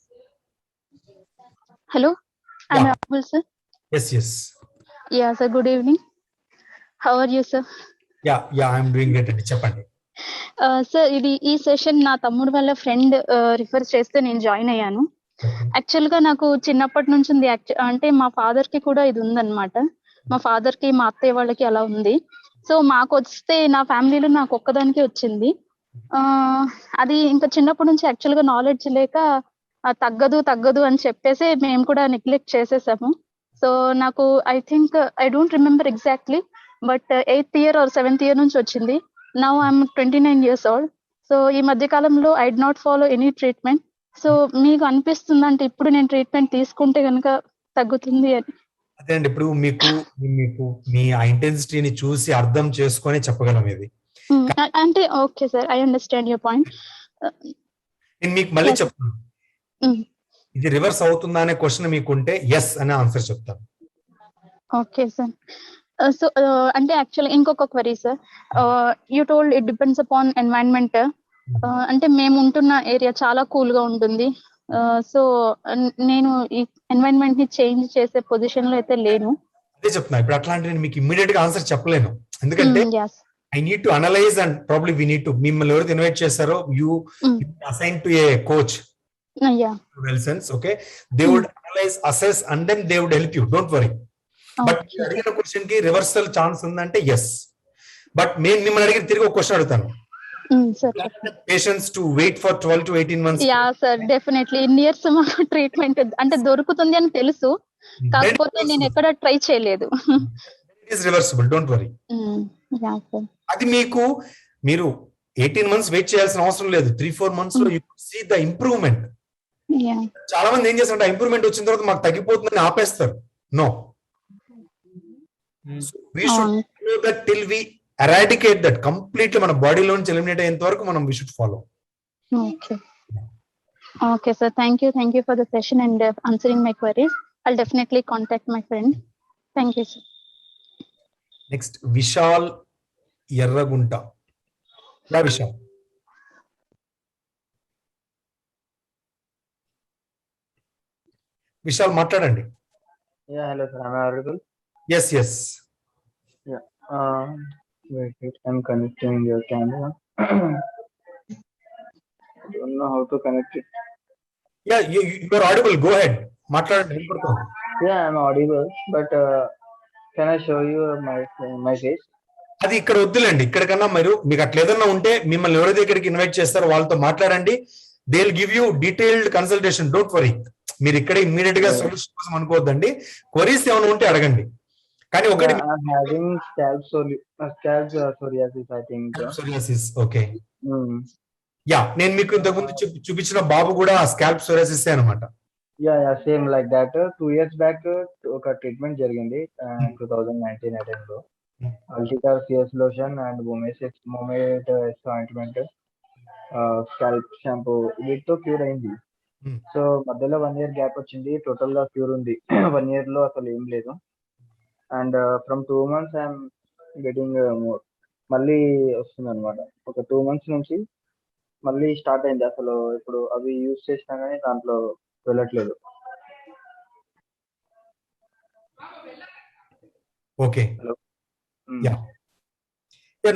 Hello, I'm audible, sir. Yes. Yeah, sir. Good evening. How are you, sir? Yeah, I'm doing great. చెప్పండి. Sir, ఈ session నా తమ్ముడు వాళ్ళ friend refer చేస్తే నేను join అయ్యాను. Actual గా నాకు చిన్నప్పటి నుంచి ఉంది. అంటే మా ఫాదర్ కి కూడా ఇది ఉందన్నమాట. మా ఫాదర్ కి, మా అత్తయ్య వాళ్ళకి అలా ఉంది. సో మాకు వస్తే నా ఫ్యామిలీలో నాకు ఒక్కదానికే వచ్చింది. అది ఇంకా చిన్నప్పటి నుంచి యాక్చువల్ గా నాలెడ్జ్ లేక తగ్గదు అని చెప్పేసి మేము కూడా నెగ్లెక్ట్ చేసేసాము. సో నాకు I think I don't remember exactly, but 8th year or 7th year నుంచి వచ్చింది. Now I'm 29 years old. So ఈ మధ్య కాలంలో I did not follow any treatment. So మీకు అనిపిస్తుందంటే ఇప్పుడు నేను ట్రీట్మెంట్ తీసుకుంటే కనుక తగ్గుతుంది అని? అదే అండి, ఇప్పుడు మీకు మీ ఇంటెన్సిటీని చూసి అర్థం చేసుకొని చెప్పగలం ఇది. అంటే okay sir, I understand your point. నేను మీకు మళ్ళీ చెప్తాను, ఇది రివర్స్ అవుతుందా అనే క్వశ్చన్ మీకుంటే ఎస్ అనే ఆన్సర్ చెప్తాను. Okay sir. సో అంటే యాక్చువల్లీ ఇంకొక query sir, you told it depends upon environment. అంటే మేము ఉంటున్న ఏరియా చాలా కూల్ గా ఉంటుంది. సో నేను ఈ ఎన్వైరన్మెంట్ ని చేంజ్ చేసే పొజిషన్ లో అయితే లేను. అదే చెప్తున్నా, ఇప్పుడు అట్లాంటి నేను మీకు ఇమ్మీడియట్ గా ఆన్సర్ చెప్పలేను. ఎందుకంటే I need to analyse and probably we need to, మిమ్మల్ని ఎవరైతే ఇన్వైట్ చేస్తారో you assign to a coach, Wilsons, okay, they would analyze, assess, and then they would help you. Don't worry. But అడిగిన question కి reversal chance ఉందంటే yes. But నేను మిమ్మల్ని అడిగి తిరిగి ఒక క్వశ్చన్ అడుగుతాను. Patients to wait for 12 to 18 months. Yeah sir, definitely in years మాకు ట్రీట్మెంట్ అంటే దొరుకుతుంది అని తెలుసు, కాకపోతే నేను ఎక్కడ ట్రై చేయలేదు. It is reversible, don't worry. Yeah sir, అది మీరు 18 months వెయిట్ చేయాల్సిన అవసరం లేదు. 3-4 months లో యు సీ ద ఇంప్రూవ్మెంట్. చాలా మంది ఏం చేస్తారంటే ఇంప్రూవ్మెంట్ వచ్చిన తర్వాత మాకు తగ్గిపోతుందని ఆపేస్తారు. No, we should know that till we eradicate that completely, మన బాడీలో నుంచి ఎలిమినేట్ అయ్యేంత వరకు మనం we should follow. Okay sir, thank you for the session and answering my queries. I'll definitely contact my friend. Thank you sir. Next, Vishal Yerragunta. Yeah, Vishal. Vishal మాట్లాడండి. Yeah, hello sir. Am I audible? Yes yes. Yeah. Wait. I'm connecting your camera. I don't know how to connect it. Yeah you are audible, go ahead, మాట్లాడండి, వినపడుతుంది. Yeah, I'm audible, but can I show you my face? అది ఇక్కడ వద్దులేండి, ఇక్కడికన్నా మీరు మీకు అట్లా ఏదన్నా ఉంటే మిమ్మల్ని ఎవరి దగ్గరికి ఇన్వైట్ చేస్తారో వాళ్ళతో మాట్లాడండి. They will give you detailed consultation, don't worry. మీరు ఇక్కడ ఇమ్మీడియట్ గా సొల్యూషన్ కోసం అనుకోవద్దండి. క్వరీస్ ఏమైనా ఉంటే అడగండి. కానీ ఒకటి, I'm having scalp psoriasis, I think. psoriasis, okay. Yeah, నేను మీకు ఇంతకు ముందు చూపించిన బాబు కూడా స్కాల్ప్ సోరియాసిస్ అనమాట. Yeah, same like that. 2 years back ఒక ట్రీట్మెంట్ జరిగింది 2019 లో. Alticar CS lotion and Momate ointment, scalp shampoo వీటితో క్యూర్ అయింది. సో మధ్యలో 1 year గ్యాప్ వచ్చింది, టోటల్ గా క్యూర్ ఉంది. 1 year లో అసలు ఏం లేదు. And from 2 months I'm getting more, మళ్ళీ వస్తుంది అనమాట. ఒక 2 months నుంచి మళ్ళీ స్టార్ట్ అయింది. అసలు ఇప్పుడు అవి యూజ్ చేసినా కానీ దాంట్లో వెళ్ళట్లేదు. Okay,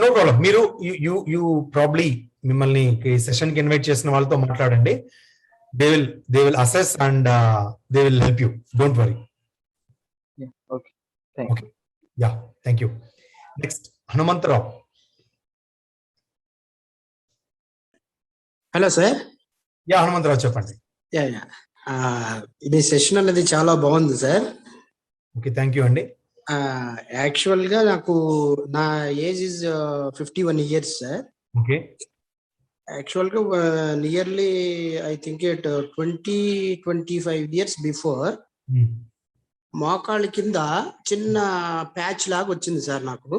no problem. మీరు యూ ప్రాబ్లీ మిమ్మల్ని ఈ సెషన్ కి ఇన్వైట్ చేసిన వాళ్ళతో మాట్లాడండి. They will assess and they will help you, don't worry. Okay, thank you. Okay, ya, thank you. Next Hanumantharao. Hello sir. Ya Hanumantharao, చెప్పండి. ఇది సెషన్ అనేది చాలా బాగుంది సార్. ఓకే, థ్యాంక్ యూ అండి. యాక్చువల్ గా నాకు నా age is 51 years sir. Okay. Actual గా nearly I think 20-25 years before మోకాళ్ళ కింద చిన్న ప్యాచ్ లాగా వచ్చింది సార్ నాకు.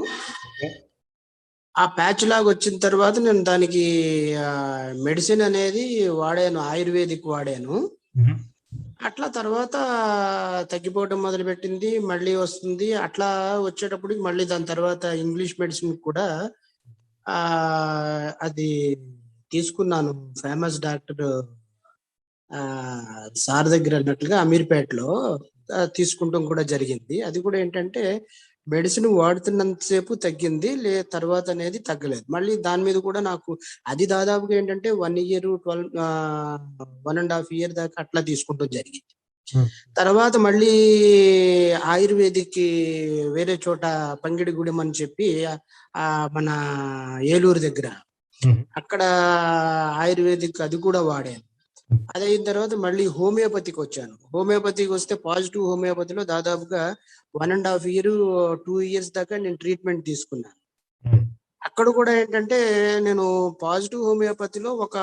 ఆ ప్యాచ్ లాగా వచ్చిన తర్వాత నేను దానికి మెడిసిన్ అనేది వాడాను, ఆయుర్వేదిక్ వాడాను. అట్లా తర్వాత తగ్గిపోవడం మొదలుపెట్టింది, మళ్ళీ వస్తుంది. అట్లా వచ్చేటప్పటికి మళ్ళీ దాని తర్వాత ఇంగ్లీష్ మెడిసిన్ కూడా అది తీసుకున్నాను. ఫేమస్ డాక్టర్ సార్ దగ్గర అన్నట్లుగా అమీర్పేటలో తీసుకుంటాం కూడా జరిగింది. అది కూడా ఏంటంటే మెడిసిన్ వాడుతున్నంతసేపు తగ్గింది, తర్వాత అనేది తగ్గలేదు. మళ్ళీ దాని మీద కూడా నాకు అది దాదాపుగా ఏంటంటే 1 year 1.5 years దాకా అట్లా తీసుకుంటాం జరిగింది. తర్వాత మళ్ళీ ఆయుర్వేదిక్ వేరే చోట పంగిడిగూడెం అని చెప్పి మన ఏలూరు దగ్గర, అక్కడ ఆయుర్వేదిక్ అది కూడా వాడాను. అది అయిన తర్వాత మళ్ళీ హోమియోపతికి వచ్చాను. హోమియోపతికి వస్తే పాజిటివ్ హోమియోపతిలో దాదాపుగా 1.5 year 2 years దాకా నేను ట్రీట్మెంట్ తీసుకున్నాను. అక్కడ కూడా ఏంటంటే నేను పాజిటివ్ హోమియోపతిలో ఒక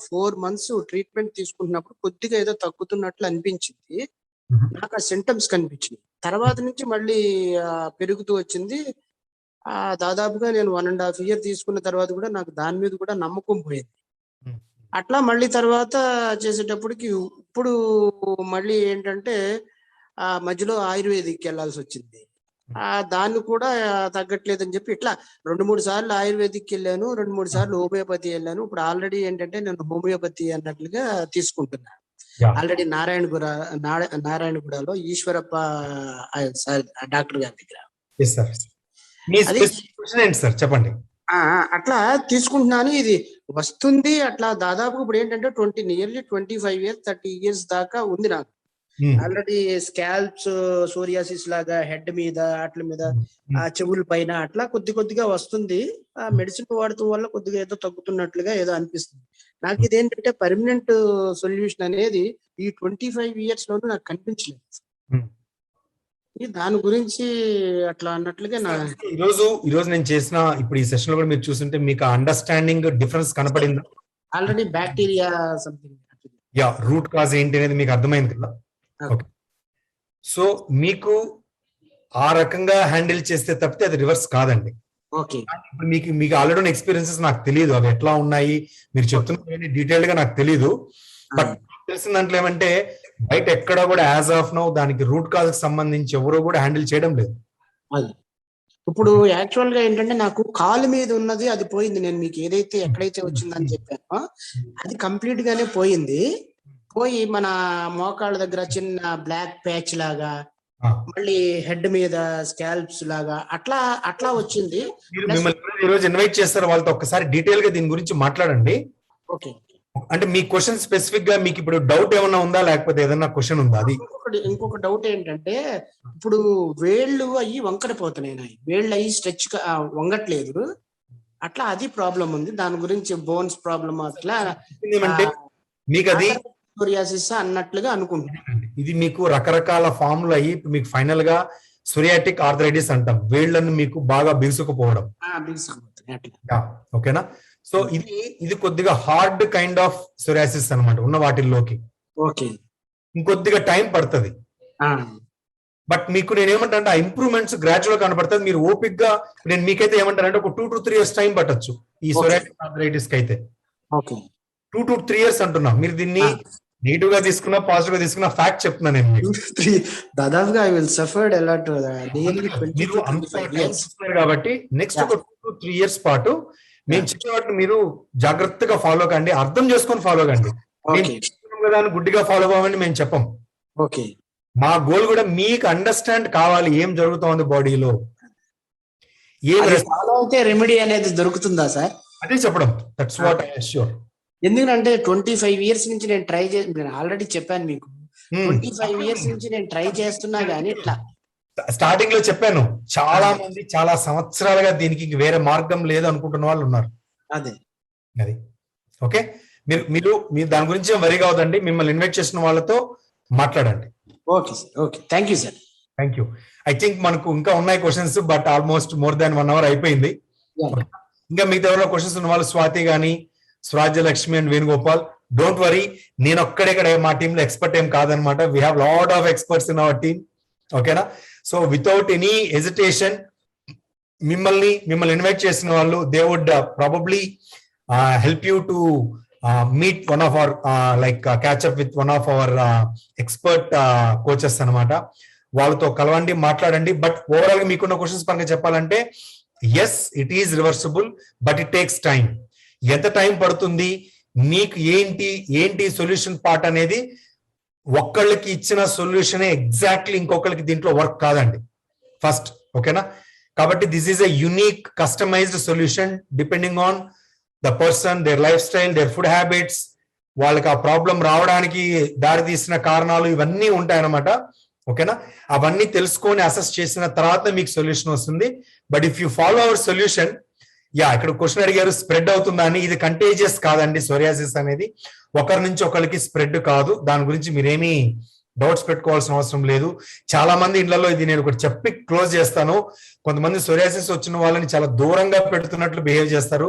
4 months ట్రీట్మెంట్ తీసుకుంటున్నప్పుడు కొద్దిగా ఏదో తగ్గుతున్నట్లు అనిపించింది. నాకు ఆ సింటమ్స్ కనిపించింది. తర్వాత నుంచి మళ్ళీ పెరుగుతూ వచ్చింది. దాదాపుగా నేను 1.5 year తీసుకున్న తర్వాత కూడా నాకు దాని మీద కూడా నమ్మకం పోయింది. అట్లా మళ్ళీ తర్వాత చేసేటప్పటికి ఇప్పుడు మళ్ళీ ఏంటంటే మధ్యలో ఆయుర్వేదిక్ వెళ్ళాల్సి వచ్చింది. దాన్ని కూడా తగ్గట్లేదని చెప్పి ఇట్లా 2-3 సార్లు ఆయుర్వేదిక్ వెళ్ళాను, 2-3 సార్లు హోమియోపతి వెళ్ళాను. ఇప్పుడు ఆల్రెడీ ఏంటంటే నేను హోమియోపతి అన్నట్లుగా తీసుకుంటున్నాను. ఆల్రెడీ నారాయణగూడలో ఈశ్వరప్ప డాక్టర్ గారి దగ్గర. చెప్పండి. అట్లా తీసుకుంటున్నాను, ఇది వస్తుంది. అట్లా దాదాపు ఇప్పుడు ఏంటంటే 25 years 30 years దాకా ఉంది నాకు. ఆల్రెడీ స్కాల్ప్స్ సోరియాసిస్ లాగా హెడ్ మీద అట్ల మీద చెవుల పైన అట్లా కొద్దిగా వస్తుంది. ఆ మెడిసిన్ వాడటం వల్ల కొద్దిగా ఏదో తగ్గుతున్నట్లుగా ఏదో అనిపిస్తుంది నాకు. ఇదేంటంటే పర్మనెంట్ సొల్యూషన్ అనేది ఈ 25 years లోనూ నాకు కనిపించలేదు. దాని గురించి అట్లా అన్నట్లుగా ఈరోజు నేను చేసిన ఇప్పుడు ఈ సెషన్ లో కూడా మీరు చూస్తుంటే మీకు అండర్స్టాండింగ్ డిఫరెన్స్ కనపడిందా? Already bacteria something, ya, root cause ఏంటి అనేది మీకు అర్థమైంది కదా. సో మీకు ఆ రకంగా హ్యాండిల్ చేస్తే తప్పితే అది రివర్స్ కాదండి. ఇప్పుడు మీకు ఆల్రెడీ ఎక్స్పీరియన్సెస్ నాకు తెలియదు, అవి ఎట్లా ఉన్నాయి మీరు చెప్తున్న డీటెయిల్డ్ గా నాకు తెలియదు. బట్ తెలిసిన దాంట్లో ఏమంటే బయట ఎక్కడ కూడా యాజ్ ఆఫ్ నౌ దానికి రూట్ కాజ్ కి సంబంధించి ఎవరో కూడా హ్యాండిల్ చేయడం లేదు. ఇప్పుడు యాక్చువల్ గా ఏంటంటే నాకు కాలు మీద ఉన్నది అది పోయింది. నేను మీకు ఏదైతే ఎక్కడైతే వచ్చిందని చెప్పానో అది కంప్లీట్ గానే పోయింది. పోయి మన మోకాళ్ళ దగ్గర చిన్న బ్లాక్ ప్యాచ్ లాగా, మళ్ళీ హెడ్ మీద స్కాల్ప్స్ లాగా అట్లా వచ్చింది. మీరు మిమ్మల్ని ఈ రోజు ఇన్వైట్ చేస్తారు, వాళ్ళతో ఒక్కసారి డీటెయిల్ గా దీని గురించి మాట్లాడండి. ఓకే. అంటే మీ క్వశ్చన్ స్పెసిఫిక్ గా మీకు ఇప్పుడు డౌట్ ఏమన్నా ఉందా, లేకపోతే ఏదన్నా క్వశ్చన్ ఉందా? అది ఇంకొక డౌట్ ఏంటంటే, ఇప్పుడు వేళ్ళు అయ్యి వంకరపోతున్నాయి, వేళ్ళు అయ్యి స్ట్రెచ్ వంగట్లేదు, అట్లా అది ప్రాబ్లం ఉంది. దాని గురించి బోన్స్ ప్రాబ్లమ్ అట్లా ఏమంటే మీకు అది సోరియాసిస్ అన్నట్లుగా అనుకుంటున్నాను. ఇది మీకు రకరకాల ఫామ్లు అయ్యి మీకు ఫైనల్ గా సోరియాటిక్ ఆర్థరైటిస్ అంటాం. వేళ్ళను మీకు బాగా బిగుసుకుపోవడం. ఓకేనా? సో ఇది కొద్దిగా హార్డ్ కైండ్ ఆఫ్ సోరియాసిస్ అన్నమాట ఉన్న వాటిల్లోకి. ఓకే. ఇంకొద్దిగా టైం పడుతుంది. బట్ మీకు నేనేమంటా అంటే ఆ ఇంప్రూవ్మెంట్స్ గ్రాడ్యువల్ కనబడుతుంది. మీరు ఓపిక్ గా, నేను మీకైతే ఏమంటానంటే ఒక 2 to 3 years టైం పట్టొచ్చు ఈ సోరియాటిక్ ఆర్థరైటిస్ కి అయితే. 2 to 3 years అంటున్నా. మీరు దీన్ని నెగిటివ్ గా తీసుకున్నా పాజిటివ్ గా తీసుకున్నా ఫ్యాక్ట్ చెప్తున్నా నేను మీకు. దాదాపుగా I will suffered a lot. మీరు కాబట్టి నెక్స్ట్ ఒక 2 to 3 years పాటు మేము చెప్పే వాటిని మీరు జాగ్రత్తగా ఫాలో కండి, అర్థం చేసుకొని ఫాలో కండి. కదా గుడ్డిగా ఫాలో అవ్వమని మేము చెప్పం. ఓకే. మా గోల్ కూడా మీకు అండర్స్టాండ్ కావాలి ఏం జరుగుతోంది బాడీలో. అయితే రెమెడీ అనేది దొరుకుతుందా సార్? అదే చెప్పడం. That's what I assure. ఎందుకంటే 25 years నుంచి నేను ట్రై నేను ఆల్రెడీ చెప్పాను మీకు. 25 years నుంచి నేను ట్రై చేస్తున్నా గానీ ఇట్లా స్టార్టింగ్ లో చెప్పాను, చాలా మంది చాలా సంవత్సరాలుగా దీనికి వేరే మార్గం లేదు అనుకుంటున్న వాళ్ళు ఉన్నారు. అదే అది ఓకే. మీరు దాని గురించి వరి కావద్దండి. మిమ్మల్ని ఇన్వైట్ చేసిన వాళ్ళతో మాట్లాడండి. Okay sir. Okay, thank you sir. Thank you. I think మనకు ఇంకా ఉన్నాయి questions, but almost more than 1 hour అయిపోయింది. ఇంకా మిగతా ఎవరైనా క్వశ్చన్స్ ఉన్న వాళ్ళు స్వాతి గానీ, Swarajyalakshmi and Venugopal, don't worry. నేను ఒక్కడే మా టీంలో ఎక్స్పర్ట్ ఏం కాదనమాట. We have lot of experts in our team. ఓకేనా? సో వితౌట్ ఎనీ హెజిటేషన్ మిమ్మల్ని ఇన్వైట్ చేసిన వాళ్ళు, they would probably help you to meet one of our catch up with one of our expert coaches అనమాట. వాళ్ళతో కలవండి, మాట్లాడండి. But overall గా మీకున్న క్వశ్చన్స్ పరంగా చెప్పాలంటే, yes it is reversible, but it takes time. ఎంత టైం పడుతుంది, మీకు ఏంటి సొల్యూషన్ పార్ట్ అనేది ఒక్కళ్ళకి ఇచ్చిన సొల్యూషనే ఎగ్జాక్ట్లీ ఇంకొకళ్ళకి దీంట్లో వర్క్ కాదండి ఫస్ట్. ఓకేనా? కాబట్టి this is a unique customised solution depending on the person, their lifestyle, their food habits, వాళ్ళకి ఆ ప్రాబ్లం రావడానికి దారి తీసిన కారణాలు ఇవన్నీ ఉంటాయన్నమాట. ఓకేనా? అవన్నీ తెలుసుకొని అసెస్ చేసిన తర్వాత మీకు సొల్యూషన్ వస్తుంది. But if you follow our solution, ఇక్కడ క్వశ్చన్ అడిగారు స్ప్రెడ్ అవుతుందా అని. ఇది కంటేజియస్ కాదండి. సోరియాసిస్ అనేది ఒకరి నుంచి ఒకరికి స్ప్రెడ్ కాదు. దాని గురించి మీరేమీ డౌట్స్ పెట్టుకోవాల్సిన అవసరం లేదు. చాలా మంది ఇళ్లలో ఇది నేను ఒకటి చెప్పి క్లోజ్ చేస్తాను. కొంతమంది సోరియాసిస్ వచ్చిన వాళ్ళని చాలా దూరంగా పెడుతున్నట్లు బిహేవ్ చేస్తారు.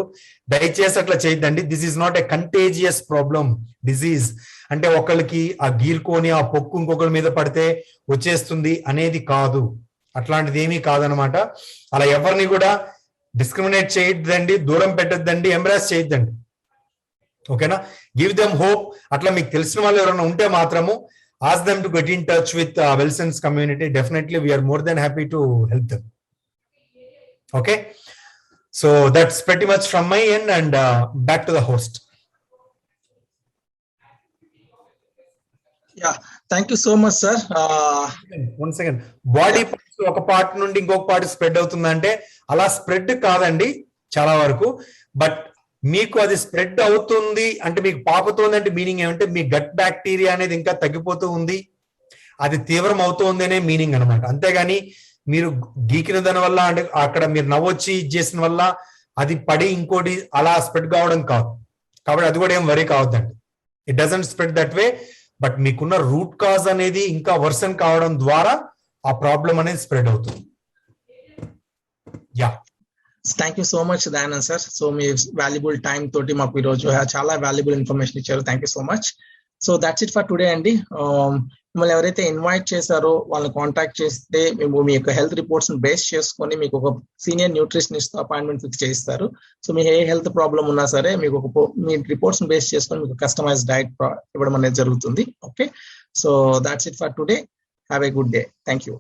దయచేసి అట్లా చేయొద్దండి. This is not a contagious problem disease. అంటే ఒకళ్ళకి ఆ గీరుకొని ఆ పొక్కు ఇంకొకరి మీద పడితే వచ్చేస్తుంది అనేది కాదు. అట్లాంటిది ఏమీ కాదనమాట. అలా ఎవరిని కూడా డిస్క్రిమినేట్ చేయొద్దండి, దూరం పెట్టద్దండి, ఎంబ్రాస్ చేయొద్దండి. ఓకేనా? Give them hope. అట్లా మీకు తెలిసిన వాళ్ళు ఎవరైనా ఉంటే మాత్రము ask them to get in touch with Wilson's community. Definitely we are more than happy to help them. Okay, so that's pretty much from my end, and back to the host. Yeah, thank you so much, sir. One second. Body parts ఒక part నుండి ఇంకొక part spread అవుతుందంటే అలా spread కాదండి చాలా వరకు. But మీకు అది స్ప్రెడ్ అవుతుంది అంటే, మీకు పాకుతుంది అంటే మీనింగ్ ఏమంటే మీ గట్ బ్యాక్టీరియా అనేది ఇంకా తగ్గిపోతూ ఉంది, అది తీవ్రం అవుతుంది అనే మీనింగ్ అనమాట. అంతేగాని మీరు గీకిన దాని వల్ల అంటే అక్కడ మీరు నవ్వొచ్చి చేసిన వల్ల అది పడి ఇంకోటి అలా స్ప్రెడ్ కావడం కాదు. కాబట్టి అది కూడా ఏం వరీ కావద్దండి. It doesn't spread that way. But మీకున్న రూట్ కాజ్ అనేది ఇంకా వర్సన్ కావడం ద్వారా ఆ ప్రాబ్లం అనేది స్ప్రెడ్ అవుతుంది. Yeah, thank you so much Dayanand sir. So me valuable time తోటి మాకు ఈరోజు చాలా వాల్యుబుల్ ఇన్ఫర్మేషన్ ఇచ్చారు. Thank you so much. So that's it for today అండి. మిమ్మల్ని ఎవరైతే ఇన్వైట్ చేశారో వాళ్ళని కాంటాక్ట్ చేస్తే మేము మీ యొక్క హెల్త్ రిపోర్ట్స్ బేస్ చేసుకొని మీకు ఒక సీనియర్ న్యూట్రిషనిస్ట్ తో అపాయింట్మెంట్ ఫిక్స్ చేయిస్తారు. సో మీ ఏ హెల్త్ ప్రాబ్లం ఉన్నా సరే మీకు మీ రిపోర్ట్స్ బేస్ చేసుకొని మీకు కస్టమైజ్ డైట్ ఇవ్వడం అనేది జరుగుతుంది. Okay, so that's it for today. Have a good day. Thank you.